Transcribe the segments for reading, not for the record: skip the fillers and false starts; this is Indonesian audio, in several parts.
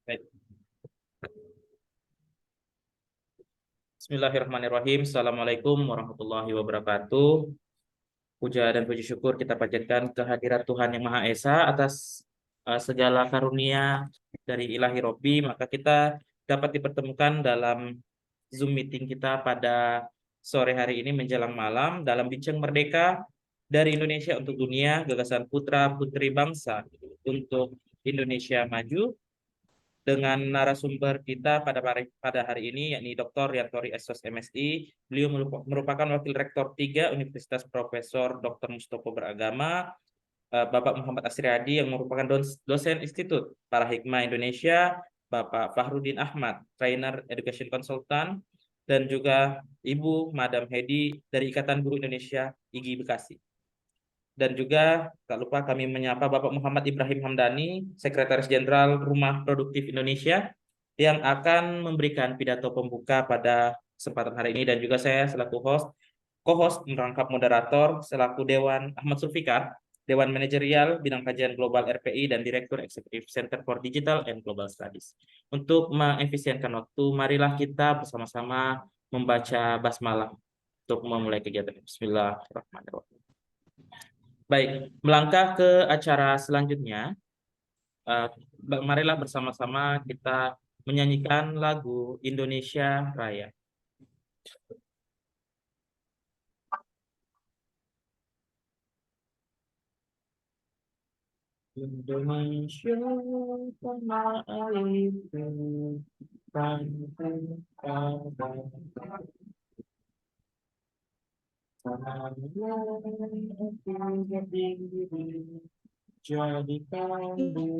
Baik. Bismillahirrahmanirrahim. Assalamualaikum warahmatullahi wabarakatuh. Puja dan puji syukur kita panjatkan kehadirat Tuhan Yang Maha Esa atas segala karunia dari Ilahi Robbi. Maka kita dapat dipertemukan dalam Zoom meeting kita pada sore hari ini menjelang malam dalam Bincang Merdeka dari Indonesia untuk Dunia, gagasan putra putri bangsa untuk Indonesia Maju, dengan narasumber kita pada hari ini, yakni Dr. Riantori SOS MSI. Beliau merupakan Wakil Rektor 3 Universitas Profesor Dr. Mustopo Beragama, Bapak Muhammad Asriadi yang merupakan dosen Institut Para Hikmah Indonesia, Bapak Fahrudin Ahmad, Trainer Education Consultant, dan juga Ibu Madam Hedi dari Ikatan Guru Indonesia IGI Bekasi. Dan juga tak lupa kami menyapa Bapak Muhammad Ibrahim Hamdani, Sekretaris Jenderal Rumah Produktif Indonesia, yang akan memberikan pidato pembuka pada kesempatan hari ini. Dan juga saya selaku co-host merangkap moderator selaku Dewan Ahmad Sulfikar, Dewan Manajerial Bidang Kajian Global RPI dan Direktur Eksekutif Center for Digital and Global Studies. Untuk mengefisienkan waktu, marilah kita bersama-sama membaca basmalah untuk memulai kegiatan. Bismillahirrahmanirrahim. Baik, melangkah ke acara selanjutnya, marilah bersama-sama kita menyanyikan lagu Indonesia Raya. Indonesia tanah airku, jadi pandu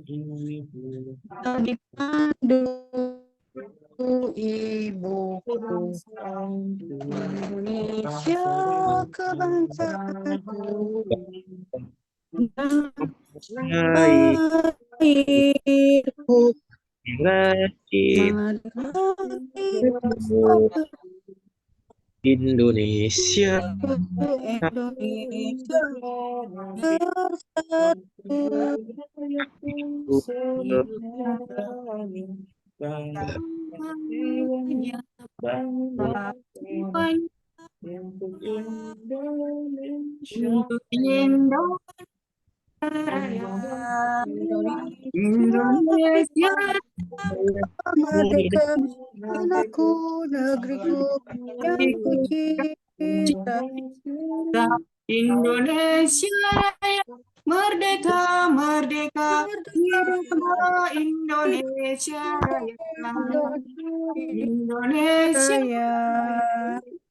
ibu, jadi pandu ibuku, Indonesia kebangsaanku, airku, Indonesia Indonesia merdeka, anakku, negeriku yang kucinta. Indonesia Raya, merdeka, merdeka, hiduplah Indonesia Raya. Indonesia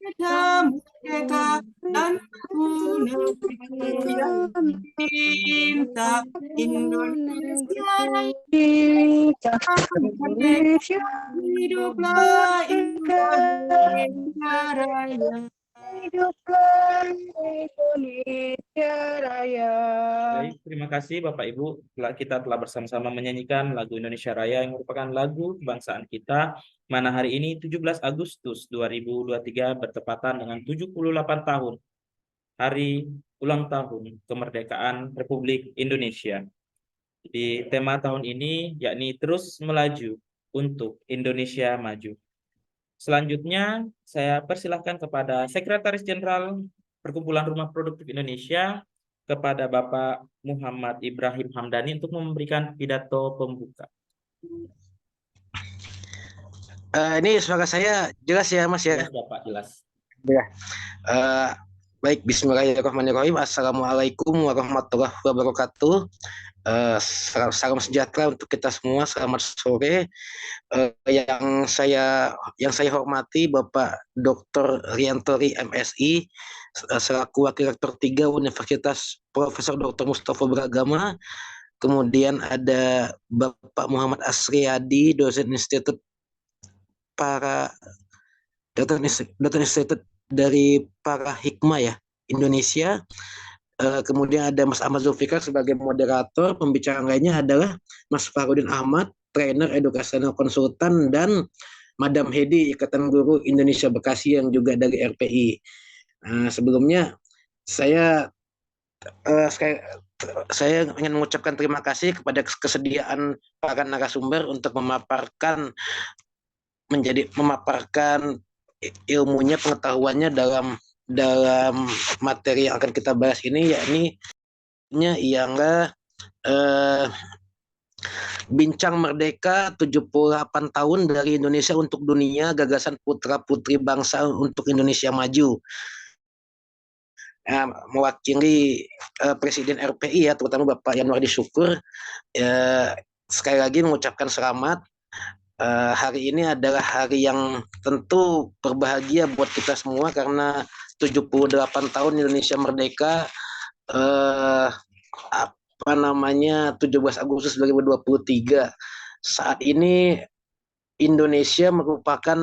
merdeka, merdeka, tanahku, negeriku yang cinta. Indonesia Raya, merdeka, hiduplah Indonesia Raya. Hiduplah Indonesia Raya. Baik, terima kasih Bapak Ibu. Kita telah bersama-sama menyanyikan lagu Indonesia Raya yang merupakan lagu kebangsaan kita, mana hari ini 17 Agustus 2023 bertepatan dengan 78 tahun hari ulang tahun kemerdekaan Republik Indonesia. Di tema tahun ini yakni terus melaju untuk Indonesia maju. Selanjutnya, saya persilahkan kepada Sekretaris Jenderal Perkumpulan Rumah Produktif Indonesia, kepada Bapak Muhammad Ibrahim Hamdani untuk memberikan pidato pembuka. Ini suara saya jelas ya, Mas ya? Jelas, Bapak, jelas. Ya. Baik, bismillahirrahmanirrahim. Assalamualaikum warahmatullahi wabarakatuh. Salam sejahtera untuk kita semua. Selamat sore. Yang saya hormati Bapak Dr. Riantori MSI selaku Wakil Rektor 3 Universitas Profesor Dr. Mustopo Beragama. Kemudian ada Bapak Muhammad Asriadi, dosen Institut dari Para Hikmah ya Indonesia. Kemudian ada Mas Ahmad Zulfikar sebagai moderator. Pembicara lainnya adalah Mas Fahrudin Ahmad, trainer educational konsultan, dan Madam Hedi, Ikatan Guru Indonesia Bekasi yang juga dari RPI. Sebelumnya saya saya ingin mengucapkan terima kasih kepada kesediaan para narasumber untuk memaparkan ilmunya, pengetahuannya dalam materi yang akan kita bahas ini, yakni ialah Bincang Merdeka 78 tahun dari Indonesia untuk Dunia, Gagasan Putra Putri Bangsa untuk Indonesia Maju. Mewakili Presiden RPI ya, terutama Bapak Yanwardi Syukur, sekali lagi mengucapkan selamat. Hari ini adalah hari yang tentu berbahagia buat kita semua karena 78 tahun Indonesia merdeka, 17 Agustus 2023. Saat ini Indonesia merupakan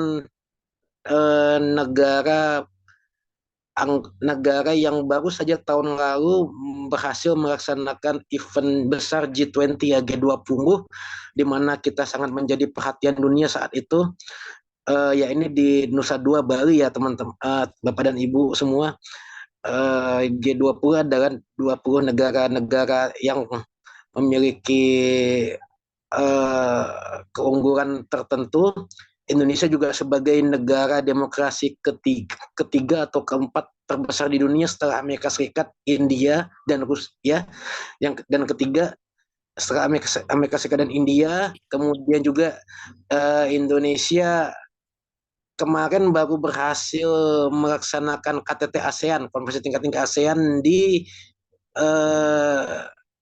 negara yang baru saja tahun lalu berhasil melaksanakan event besar G20 ya, G20, di mana kita sangat menjadi perhatian dunia saat itu, ya ini di Nusa Dua Bali ya teman-teman, Bapak dan Ibu semua. G20 adalah 20 negara-negara yang memiliki keunggulan tertentu. Indonesia juga sebagai negara demokrasi ketiga atau keempat terbesar di dunia setelah Amerika Serikat, India, dan Rusia. Dan ketiga setelah Amerika Serikat dan India. Kemudian juga Indonesia kemarin baru berhasil melaksanakan KTT ASEAN, Konferensi Tingkat Tinggi ASEAN di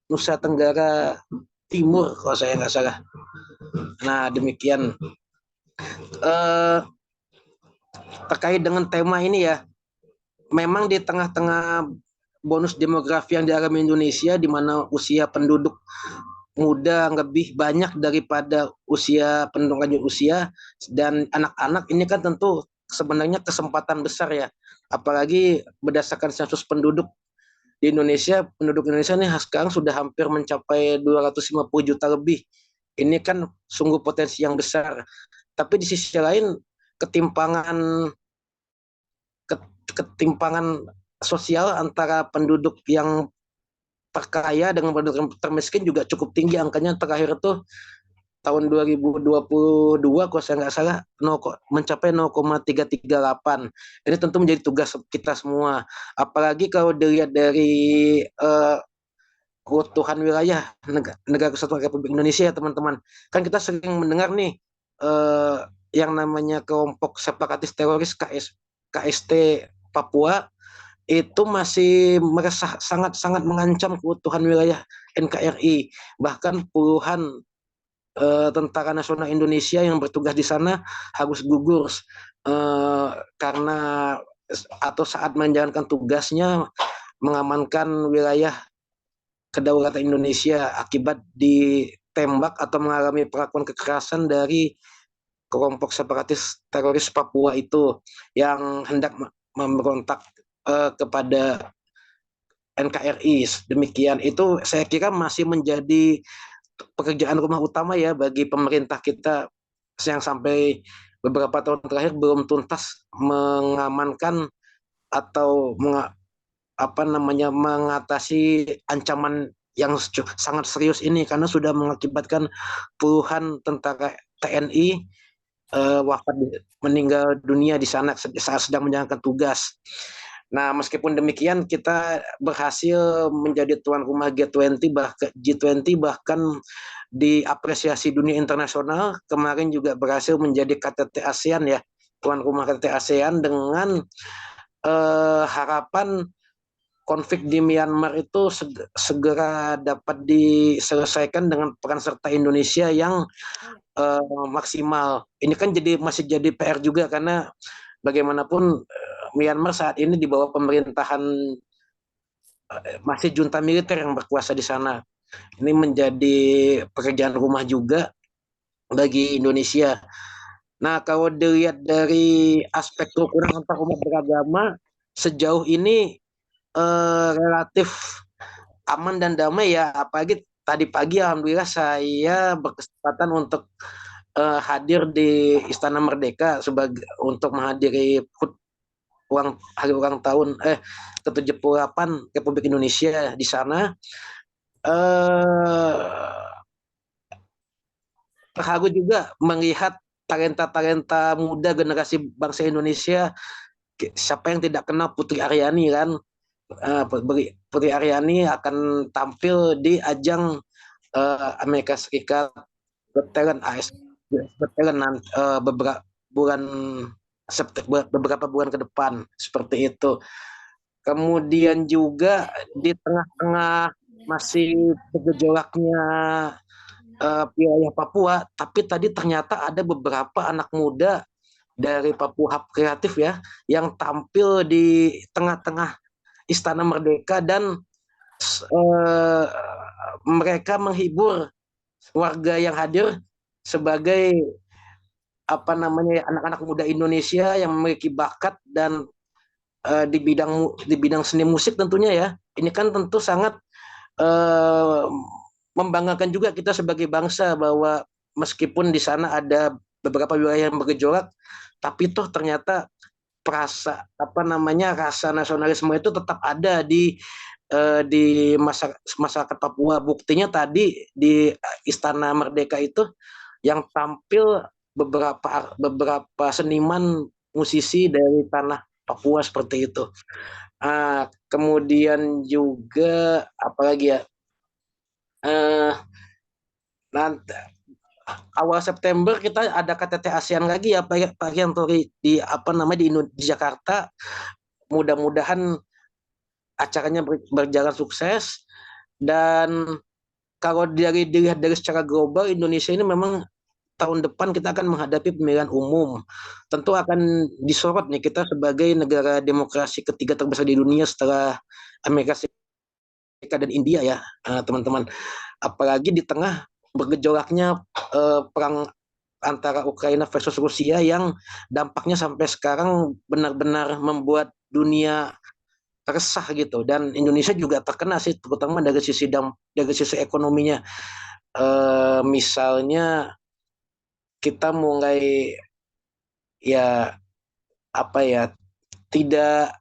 Nusa Tenggara Timur kalau saya nggak salah. Nah demikian. Terkait dengan tema ini ya, memang di tengah-tengah bonus demografi yang dialami Indonesia, di mana usia penduduk muda lebih banyak daripada usia penduduk lanjut usia dan anak-anak, ini kan tentu sebenarnya kesempatan besar ya, apalagi berdasarkan sensus penduduk di Indonesia. Penduduk Indonesia ini sekarang sudah hampir mencapai 250 juta lebih. Ini kan sungguh potensi yang besar. Tapi di sisi lain ketimpangan sosial antara penduduk yang terkaya dengan penduduk yang termiskin juga cukup tinggi. Angkanya terakhir itu tahun 2022 kalau saya nggak salah mencapai 0,338. Ini tentu menjadi tugas kita semua. Apalagi kalau dilihat dari keutuhan wilayah negara Kesatuan Republik Indonesia ya teman-teman. Kan kita sering mendengar nih yang namanya kelompok separatis teroris KST Papua itu masih merasa sangat-sangat mengancam keutuhan wilayah NKRI. Bahkan puluhan tentara nasional Indonesia yang bertugas di sana harus gugur karena atau saat menjalankan tugasnya mengamankan wilayah kedaulatan Indonesia akibat ditembak atau mengalami perlakuan kekerasan dari kelompok separatis teroris Papua itu yang hendak memberontak kepada NKRI. Demikian, itu saya kira masih menjadi pekerjaan rumah utama ya bagi pemerintah kita yang sampai beberapa tahun terakhir belum tuntas mengamankan atau mengatasi ancaman yang sangat serius ini, karena sudah mengakibatkan puluhan tentara TNI meninggal dunia di sana saat sedang menjalankan tugas. Nah, meskipun demikian kita berhasil menjadi tuan rumah G20, bahkan diapresiasi dunia internasional. Kemarin juga berhasil menjadi KTT ASEAN ya, tuan rumah KTT ASEAN, dengan harapan konflik di Myanmar itu segera dapat diselesaikan dengan peran serta Indonesia yang maksimal. Ini kan masih jadi PR juga, karena bagaimanapun Myanmar saat ini di bawah pemerintahan masih junta militer yang berkuasa di sana. Ini menjadi pekerjaan rumah juga bagi Indonesia. Nah, kalau dilihat dari aspek kerukunan antar umat beragama, sejauh ini relatif aman dan damai ya. Apalagi tadi pagi alhamdulillah saya berkesempatan untuk hadir di Istana Merdeka untuk menghadiri hari ulang tahun ke-78 Republik Indonesia di sana. eh terharu juga melihat talenta-talenta muda generasi bangsa Indonesia. Siapa yang tidak kenal Putri Aryani kan? Putri Aryani akan tampil di ajang Amerika Serikat Got Talent AS Got Talent bulan beberapa bulan ke depan seperti itu. Kemudian juga di tengah-tengah masih bergejolaknya wilayah Papua, tapi tadi ternyata ada beberapa anak muda dari Papua Hub Kreatif ya yang tampil di tengah-tengah Istana Merdeka dan eh, mereka menghibur warga yang hadir sebagai apa namanya anak-anak muda Indonesia yang memiliki bakat dan di bidang seni musik tentunya ya. Ini kan tentu sangat eh, membanggakan juga kita sebagai bangsa bahwa meskipun di sana ada beberapa wilayah yang bergejolak, tapi toh ternyata rasa nasionalisme itu tetap ada di masyarakat Papua. Buktinya tadi di Istana Merdeka itu yang tampil beberapa seniman musisi dari tanah Papua seperti itu. Kemudian juga apalagi ya, nanti awal September kita ada KTT ASEAN lagi ya Pak Yantori di apa namanya di Jakarta. Mudah-mudahan acaranya berjalan sukses dan kalau dilihat dari secara global Indonesia ini memang tahun depan kita akan menghadapi pemilihan umum. Tentu akan disorot nih kita sebagai negara demokrasi ketiga terbesar di dunia setelah Amerika Serikat dan India ya, teman-teman. Apalagi di tengah bergejolaknya perang antara Ukraina versus Rusia yang dampaknya sampai sekarang benar-benar membuat dunia resah gitu dan Indonesia juga terkena sih terutama dari sisi ekonominya. Misalnya kita mulai ya apa ya tidak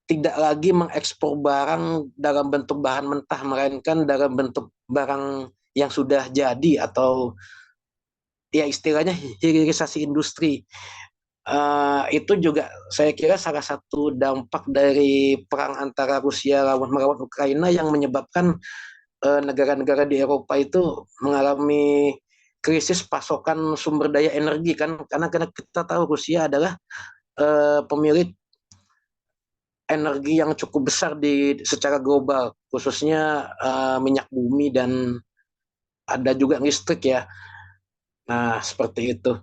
tidak lagi mengekspor barang dalam bentuk bahan mentah melainkan dalam bentuk barang yang sudah jadi atau ya istilahnya hilirisasi industri. Itu juga saya kira salah satu dampak dari perang antara Rusia melawan Ukraina yang menyebabkan negara-negara di Eropa itu mengalami krisis pasokan sumber daya energi kan karena kita tahu Rusia adalah pemilik energi yang cukup besar secara global khususnya minyak bumi dan ada juga listrik ya. Nah seperti itu.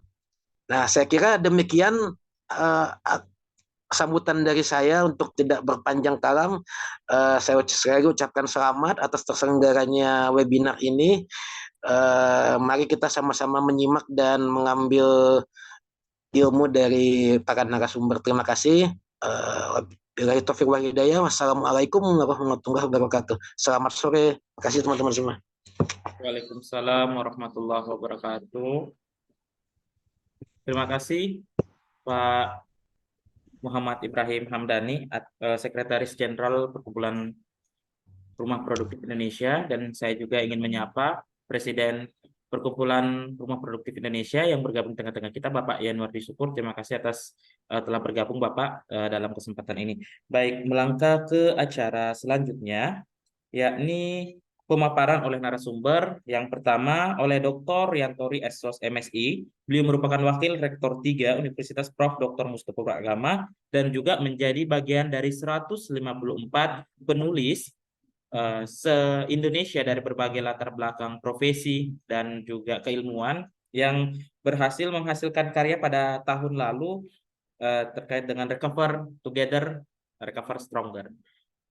Nah saya kira demikian uh, sambutan dari saya untuk tidak berpanjang kalam. Saya sekali lagi ucapkan selamat atas terselenggaranya webinar ini. Mari kita sama-sama menyimak dan mengambil ilmu dari para narasumber. Terima kasih. Billahi taufiq wal hidayah. Wassalamualaikum warahmatullahi wabarakatuh. Selamat sore. Terima kasih teman-teman semua. Waalaikumsalam warahmatullahi wabarakatuh. Terima kasih Pak Muhammad Ibrahim Hamdani, Sekretaris Jenderal Perkumpulan Rumah Produktif Indonesia, dan saya juga ingin menyapa Presiden Perkumpulan Rumah Produktif Indonesia yang bergabung di tengah-tengah kita, Bapak Yanwardi Syukur. Terima kasih atas telah bergabung Bapak dalam kesempatan ini. Baik, melangkah ke acara selanjutnya, yakni pemaparan oleh narasumber. Yang pertama oleh Dr. Yantori Sos MSI. Beliau merupakan Wakil Rektor 3 Universitas Prof. Dr. Mustofa Agama dan juga menjadi bagian dari 154 penulis se-Indonesia dari berbagai latar belakang profesi dan juga keilmuan yang berhasil menghasilkan karya pada tahun lalu terkait dengan Recover Together, Recover Stronger.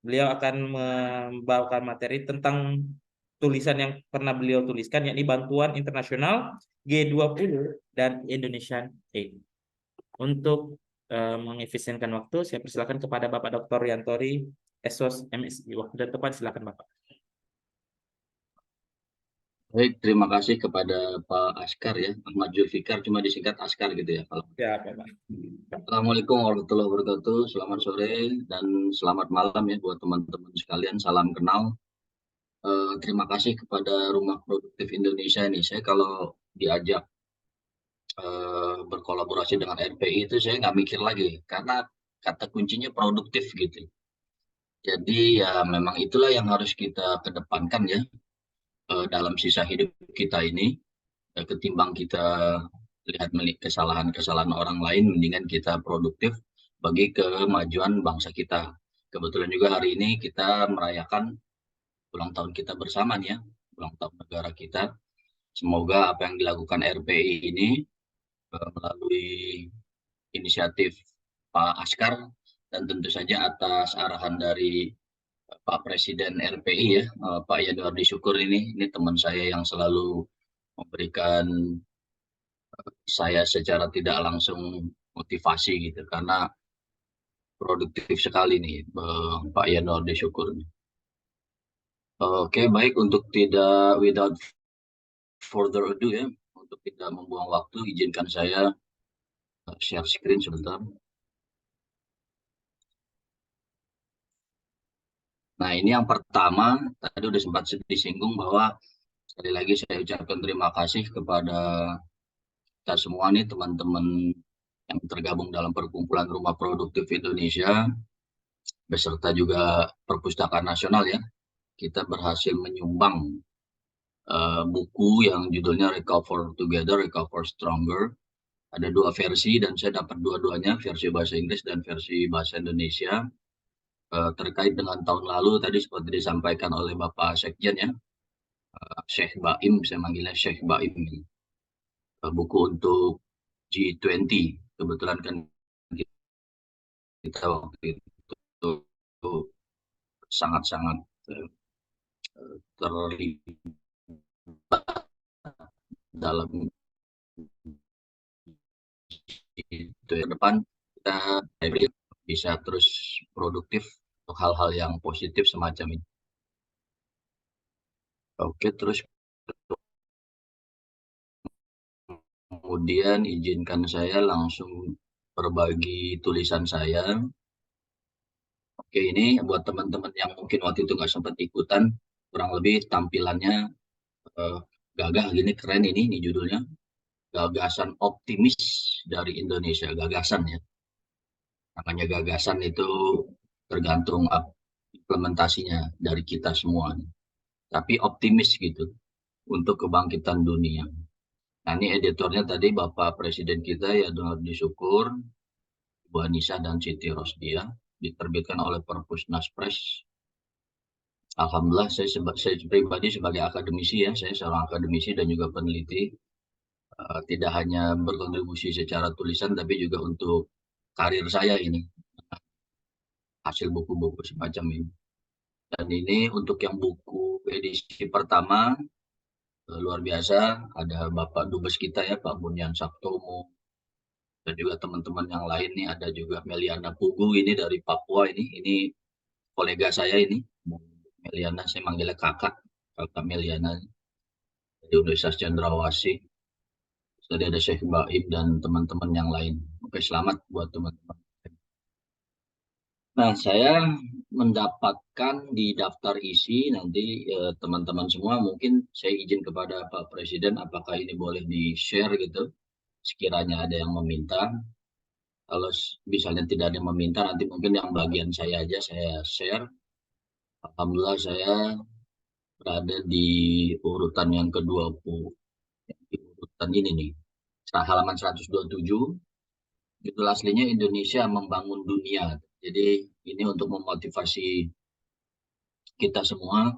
Beliau akan membawakan materi tentang tulisan yang pernah beliau tuliskan, yakni Bantuan Internasional G20 dan Indonesian Aid. Untuk mengefisienkan waktu, saya persilakan kepada Bapak Dr. Yantori Sos MSI. Waktu dan tempat silakan Bapak. Baik, terima kasih kepada Pak Askar ya, Ahmad Zulfikar, cuma disingkat Askar gitu ya. Ya, Bapak. Assalamualaikum warahmatullahi wabarakatuh, selamat sore dan selamat malam ya buat teman-teman sekalian, salam kenal. terima kasih kepada Rumah Produktif Indonesia ini. Saya kalau diajak berkolaborasi dengan RPI itu saya nggak mikir lagi karena kata kuncinya produktif gitu. Jadi ya memang itulah yang harus kita kedepankan ya dalam sisa hidup kita ini. Ketimbang kita lihat kesalahan-kesalahan orang lain, mendingan kita produktif bagi kemajuan bangsa kita. Kebetulan juga hari ini kita merayakan ulang tahun kita bersama nih ya, ulang tahun negara kita. Semoga apa yang dilakukan RPI ini melalui inisiatif Pak Askar dan tentu saja atas arahan dari Pak Presiden RPI ya, Pak Yanuardi Syukur ini teman saya yang selalu memberikan saya secara tidak langsung motivasi gitu karena produktif sekali nih Pak Yanuardi Syukur. Oke, baik, untuk tidak without further ado ya, untuk tidak membuang waktu, izinkan saya share screen sebentar. Nah, ini yang pertama, tadi udah sempat disinggung bahwa sekali lagi saya ucapkan terima kasih kepada kita semua nih, teman-teman yang tergabung dalam Perkumpulan Rumah Produktif Indonesia, beserta juga Perpustakaan Nasional ya. Kita berhasil menyumbang buku yang judulnya Recover Together, Recover Stronger. Ada 2 versi dan saya dapat dua-duanya, versi bahasa Inggris dan versi bahasa Indonesia. Terkait dengan tahun lalu tadi seperti disampaikan oleh Bapak Sekjen ya, Syekh Baim, saya manggilnya Syekh Baim. Buku untuk G20. Kebetulan kan kita waktu itu sangat-sangat terlibat dalam itu ke depan kita bisa terus produktif untuk hal-hal yang positif semacam ini. Oke, terus kemudian izinkan saya langsung berbagi tulisan saya. Oke, ini buat teman-teman yang mungkin waktu itu nggak sempat ikutan, kurang lebih tampilannya gagah gini, keren ini judulnya. Gagasan optimis dari Indonesia, gagasan ya. Namanya gagasan itu tergantung implementasinya dari kita semua. Tapi optimis gitu untuk kebangkitan dunia. Nah, ini editornya tadi Bapak Presiden kita ya, Yanuardi Syukur, Bu Anissa dan Siti Rosdia, diterbitkan oleh Perpusnas Press. Alhamdulillah saya pribadi sebagai akademisi ya, saya seorang akademisi dan juga peneliti, tidak hanya berkontribusi secara tulisan tapi juga untuk karir saya ini, hasil buku-buku semacam ini. Dan ini untuk yang buku edisi pertama, luar biasa, ada Bapak Dubes kita ya, Pak Bunyan Sabtomo, dan juga teman-teman yang lain nih, ada juga Meliana Pugu ini dari Papua ini kolega saya ini, Meliana, saya manggilnya kakak Meliana dari Universitas Cendrawasih. Tadi ada Syekh Baim dan teman-teman yang lain. Oke, selamat buat teman-teman. Nah, saya mendapatkan di daftar isi nanti teman-teman semua, mungkin saya izin kepada Pak Presiden apakah ini boleh di-share gitu, sekiranya ada yang meminta. Kalau misalnya tidak ada yang meminta, nanti mungkin yang bagian saya aja saya share. Alhamdulillah saya berada di urutan yang ke-20, di urutan ini nih, halaman 127. Judul aslinya Indonesia Membangun Dunia. Jadi ini untuk memotivasi kita semua,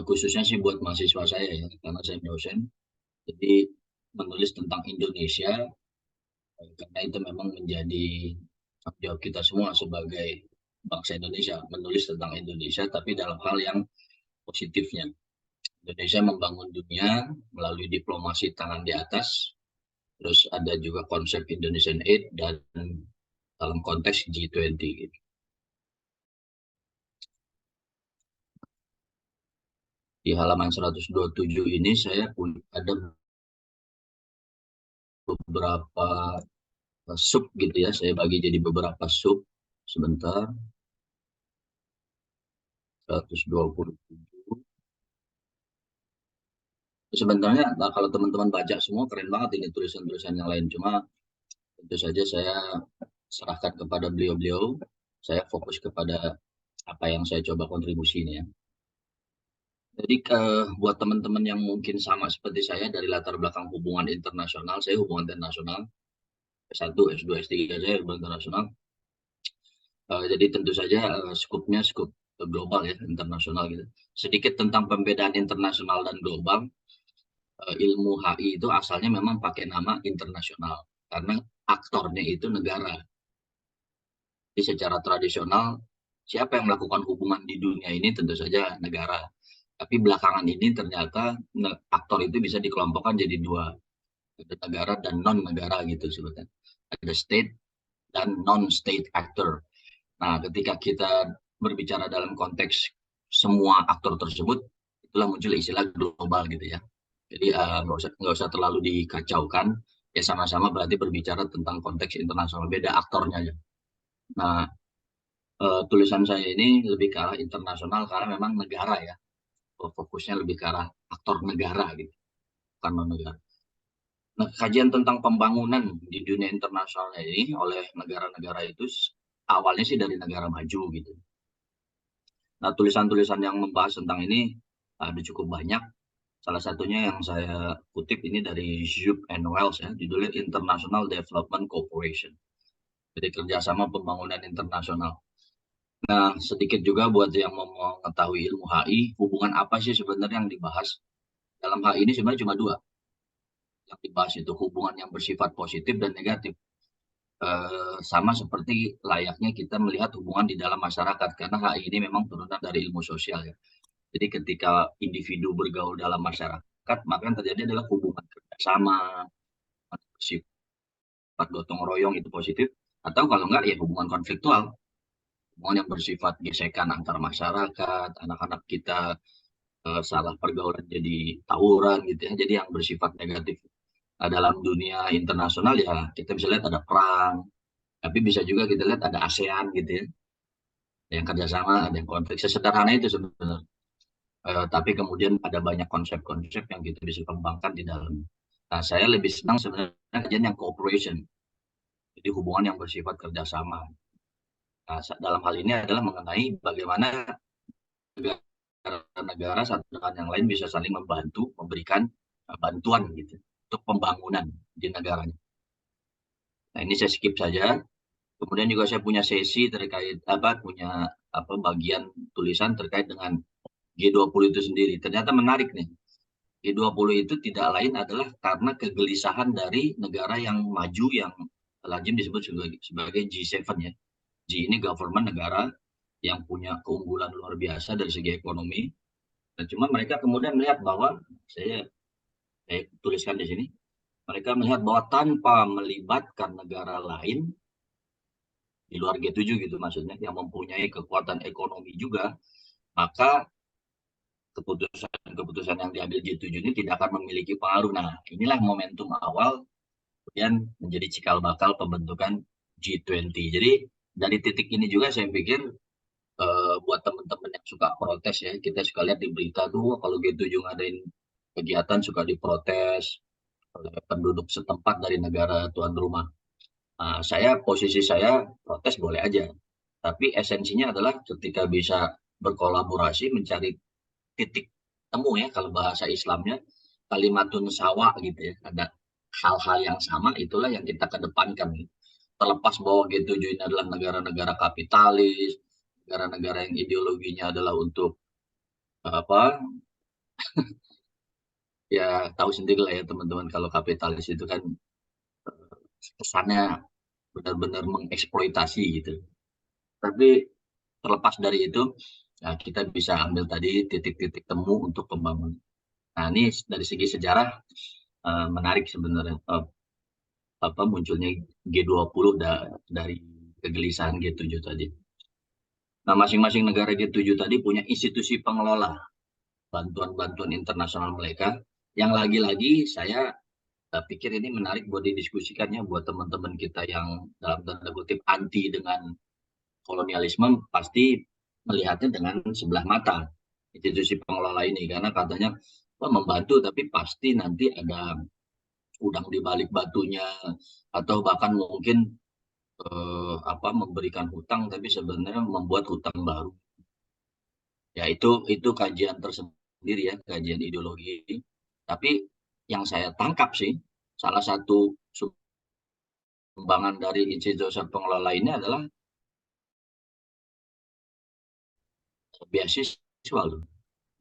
khususnya sih buat mahasiswa saya ya, karena saya dosen. Jadi menulis tentang Indonesia, karena itu memang menjadi tanggung jawab kita semua sebagai bangsa Indonesia, menulis tentang Indonesia, tapi dalam hal yang positifnya. Indonesia membangun dunia melalui diplomasi tangan di atas, terus ada juga konsep Indonesian Aid dan dalam konteks G20 gitu. Di halaman 127 ini saya ada beberapa sub gitu ya, saya bagi jadi beberapa sub. Sebentar. 127. Sebenarnya kalau teman-teman baca semua keren banget ini tulisan-tulisan yang lain. Cuma tentu saja saya serahkan kepada beliau-beliau. Saya fokus kepada apa yang saya coba kontribusi ini ya. Jadi buat teman-teman yang mungkin sama seperti saya dari latar belakang hubungan internasional, saya hubungan internasional, S1, S2, S3 saya hubungan internasional. Jadi tentu saja skupnya skup global ya, internasional gitu. Sedikit tentang pembedaan internasional dan global. Ilmu HI itu asalnya memang pakai nama internasional karena aktornya itu negara. Jadi secara tradisional siapa yang melakukan hubungan di dunia ini tentu saja negara. Tapi belakangan ini ternyata aktor itu bisa dikelompokkan jadi dua, ada negara dan non negara gitu sebetulnya. Ada state dan non state actor. Nah, ketika kita berbicara dalam konteks semua aktor tersebut, itulah muncul istilah global gitu ya. Jadi nggak usah terlalu dikacaukan. Ya sama-sama berarti berbicara tentang konteks internasional, beda aktornya ya. Nah, tulisan saya ini lebih ke arah internasional karena memang negara ya. Fokusnya lebih ke arah aktor negara gitu, bukan non negara. Nah, kajian tentang pembangunan di dunia internasional ini oleh negara-negara itu awalnya sih dari negara maju gitu. Nah, tulisan-tulisan yang membahas tentang ini ada cukup banyak. Salah satunya yang saya kutip ini dari Jupp and Wells ya, judulnya International Development Cooperation. Jadi kerjasama pembangunan internasional. Nah, sedikit juga buat yang mau mengetahui ilmu HI, hubungan apa sih sebenarnya yang dibahas? Dalam HI ini sebenarnya cuma dua. Yang dibahas itu hubungan yang bersifat positif dan negatif. Sama seperti layaknya kita melihat hubungan di dalam masyarakat, karena HI ini memang turunan dari ilmu sosial ya. Jadi ketika individu bergaul dalam masyarakat, maka yang terjadi adalah hubungan kerjasama, bersifat gotong royong itu positif, atau kalau enggak ya hubungan konfliktual, hubungan yang bersifat gesekan antar masyarakat, anak-anak kita salah pergaulan jadi tawuran gitu ya, jadi yang bersifat negatif. Nah, dalam dunia internasional ya kita bisa lihat ada perang, tapi bisa juga kita lihat ada ASEAN gitu ya, ada yang kerjasama, ada yang konflik, sesederhana itu sebenarnya. Tapi kemudian ada banyak konsep-konsep yang kita bisa kembangkan di dalam. Nah, saya lebih senang sebenarnya kajian yang cooperation, jadi hubungan yang bersifat kerjasama. Nah, dalam hal ini adalah mengenai bagaimana negara-negara satu dengan yang lain bisa saling membantu, memberikan bantuan gitu untuk pembangunan di negaranya. Nah, ini saya skip saja. Kemudian juga saya punya sesi terkait bagian tulisan terkait dengan G20 itu sendiri. Ternyata menarik nih. G20 itu tidak lain adalah karena kegelisahan dari negara yang maju yang lazim disebut sebagai G7 ya. G ini government negara yang punya keunggulan luar biasa dari segi ekonomi. Dan cuma mereka kemudian melihat bahwa saya tuliskan di sini, mereka melihat bahwa tanpa melibatkan negara lain di luar G7 gitu maksudnya, yang mempunyai kekuatan ekonomi juga, maka keputusan-keputusan yang diambil G7 ini tidak akan memiliki pengaruh. Nah, inilah momentum awal kemudian menjadi cikal bakal pembentukan G20. Jadi dari titik ini juga saya pikir buat teman-teman yang suka protes ya, kita suka lihat di berita tuh kalau G7 ngadain kegiatan suka diprotes oleh penduduk setempat dari negara tuan rumah. Nah, posisi saya protes boleh aja, tapi esensinya adalah ketika bisa berkolaborasi mencari titik temu ya, kalau bahasa Islamnya kalimatun sawa gitu ya, ada hal-hal yang sama, itulah yang kita kedepankan. Terlepas bahwa G7 ini adalah negara-negara kapitalis, negara-negara yang ideologinya adalah untuk apa ya, tahu sendiri lah ya teman-teman, kalau kapitalis itu kan kesannya benar-benar mengeksploitasi gitu. Tapi terlepas dari itu, ya kita bisa ambil tadi titik-titik temu untuk pembangunan. Nah, ini dari segi sejarah menarik sebenarnya munculnya G20 dari kegelisahan G7 tadi. Nah, masing-masing negara G7 tadi punya institusi pengelola bantuan-bantuan internasional mereka, yang lagi-lagi saya pikir ini menarik buat didiskusikannya buat teman-teman kita yang dalam tanda kutip anti dengan kolonialisme, pasti melihatnya dengan sebelah mata institusi pengelola ini, karena katanya membantu, tapi pasti nanti ada udang di balik batunya, atau bahkan mungkin memberikan hutang tapi sebenarnya membuat hutang baru. Ya itu kajian tersendiri ya, kajian ideologi. Tapi yang saya tangkap sih, salah satu sumbangan dari institusi pengelola ini adalah beasiswa loh.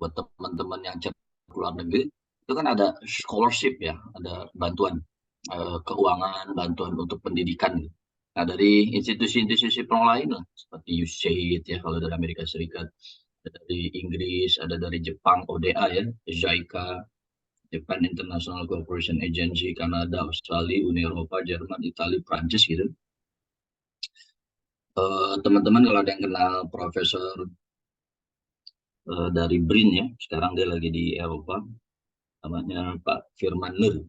Buat teman-teman yang cepat keluar negeri, itu kan ada scholarship ya, ada bantuan keuangan, bantuan untuk pendidikan. Nah, dari institusi-institusi pengelola ini lah, seperti USAID ya kalau dari Amerika Serikat, ada dari Inggris, ada dari Jepang, ODA ya, JICA, Japan International Cooperation Agency, Kanada, Australia, Uni Eropa, Jerman, Italia, Prancis gitu. Teman-teman kalau ada yang kenal Profesor dari BRIN ya, sekarang dia lagi di Eropa, namanya Pak Firman Nur.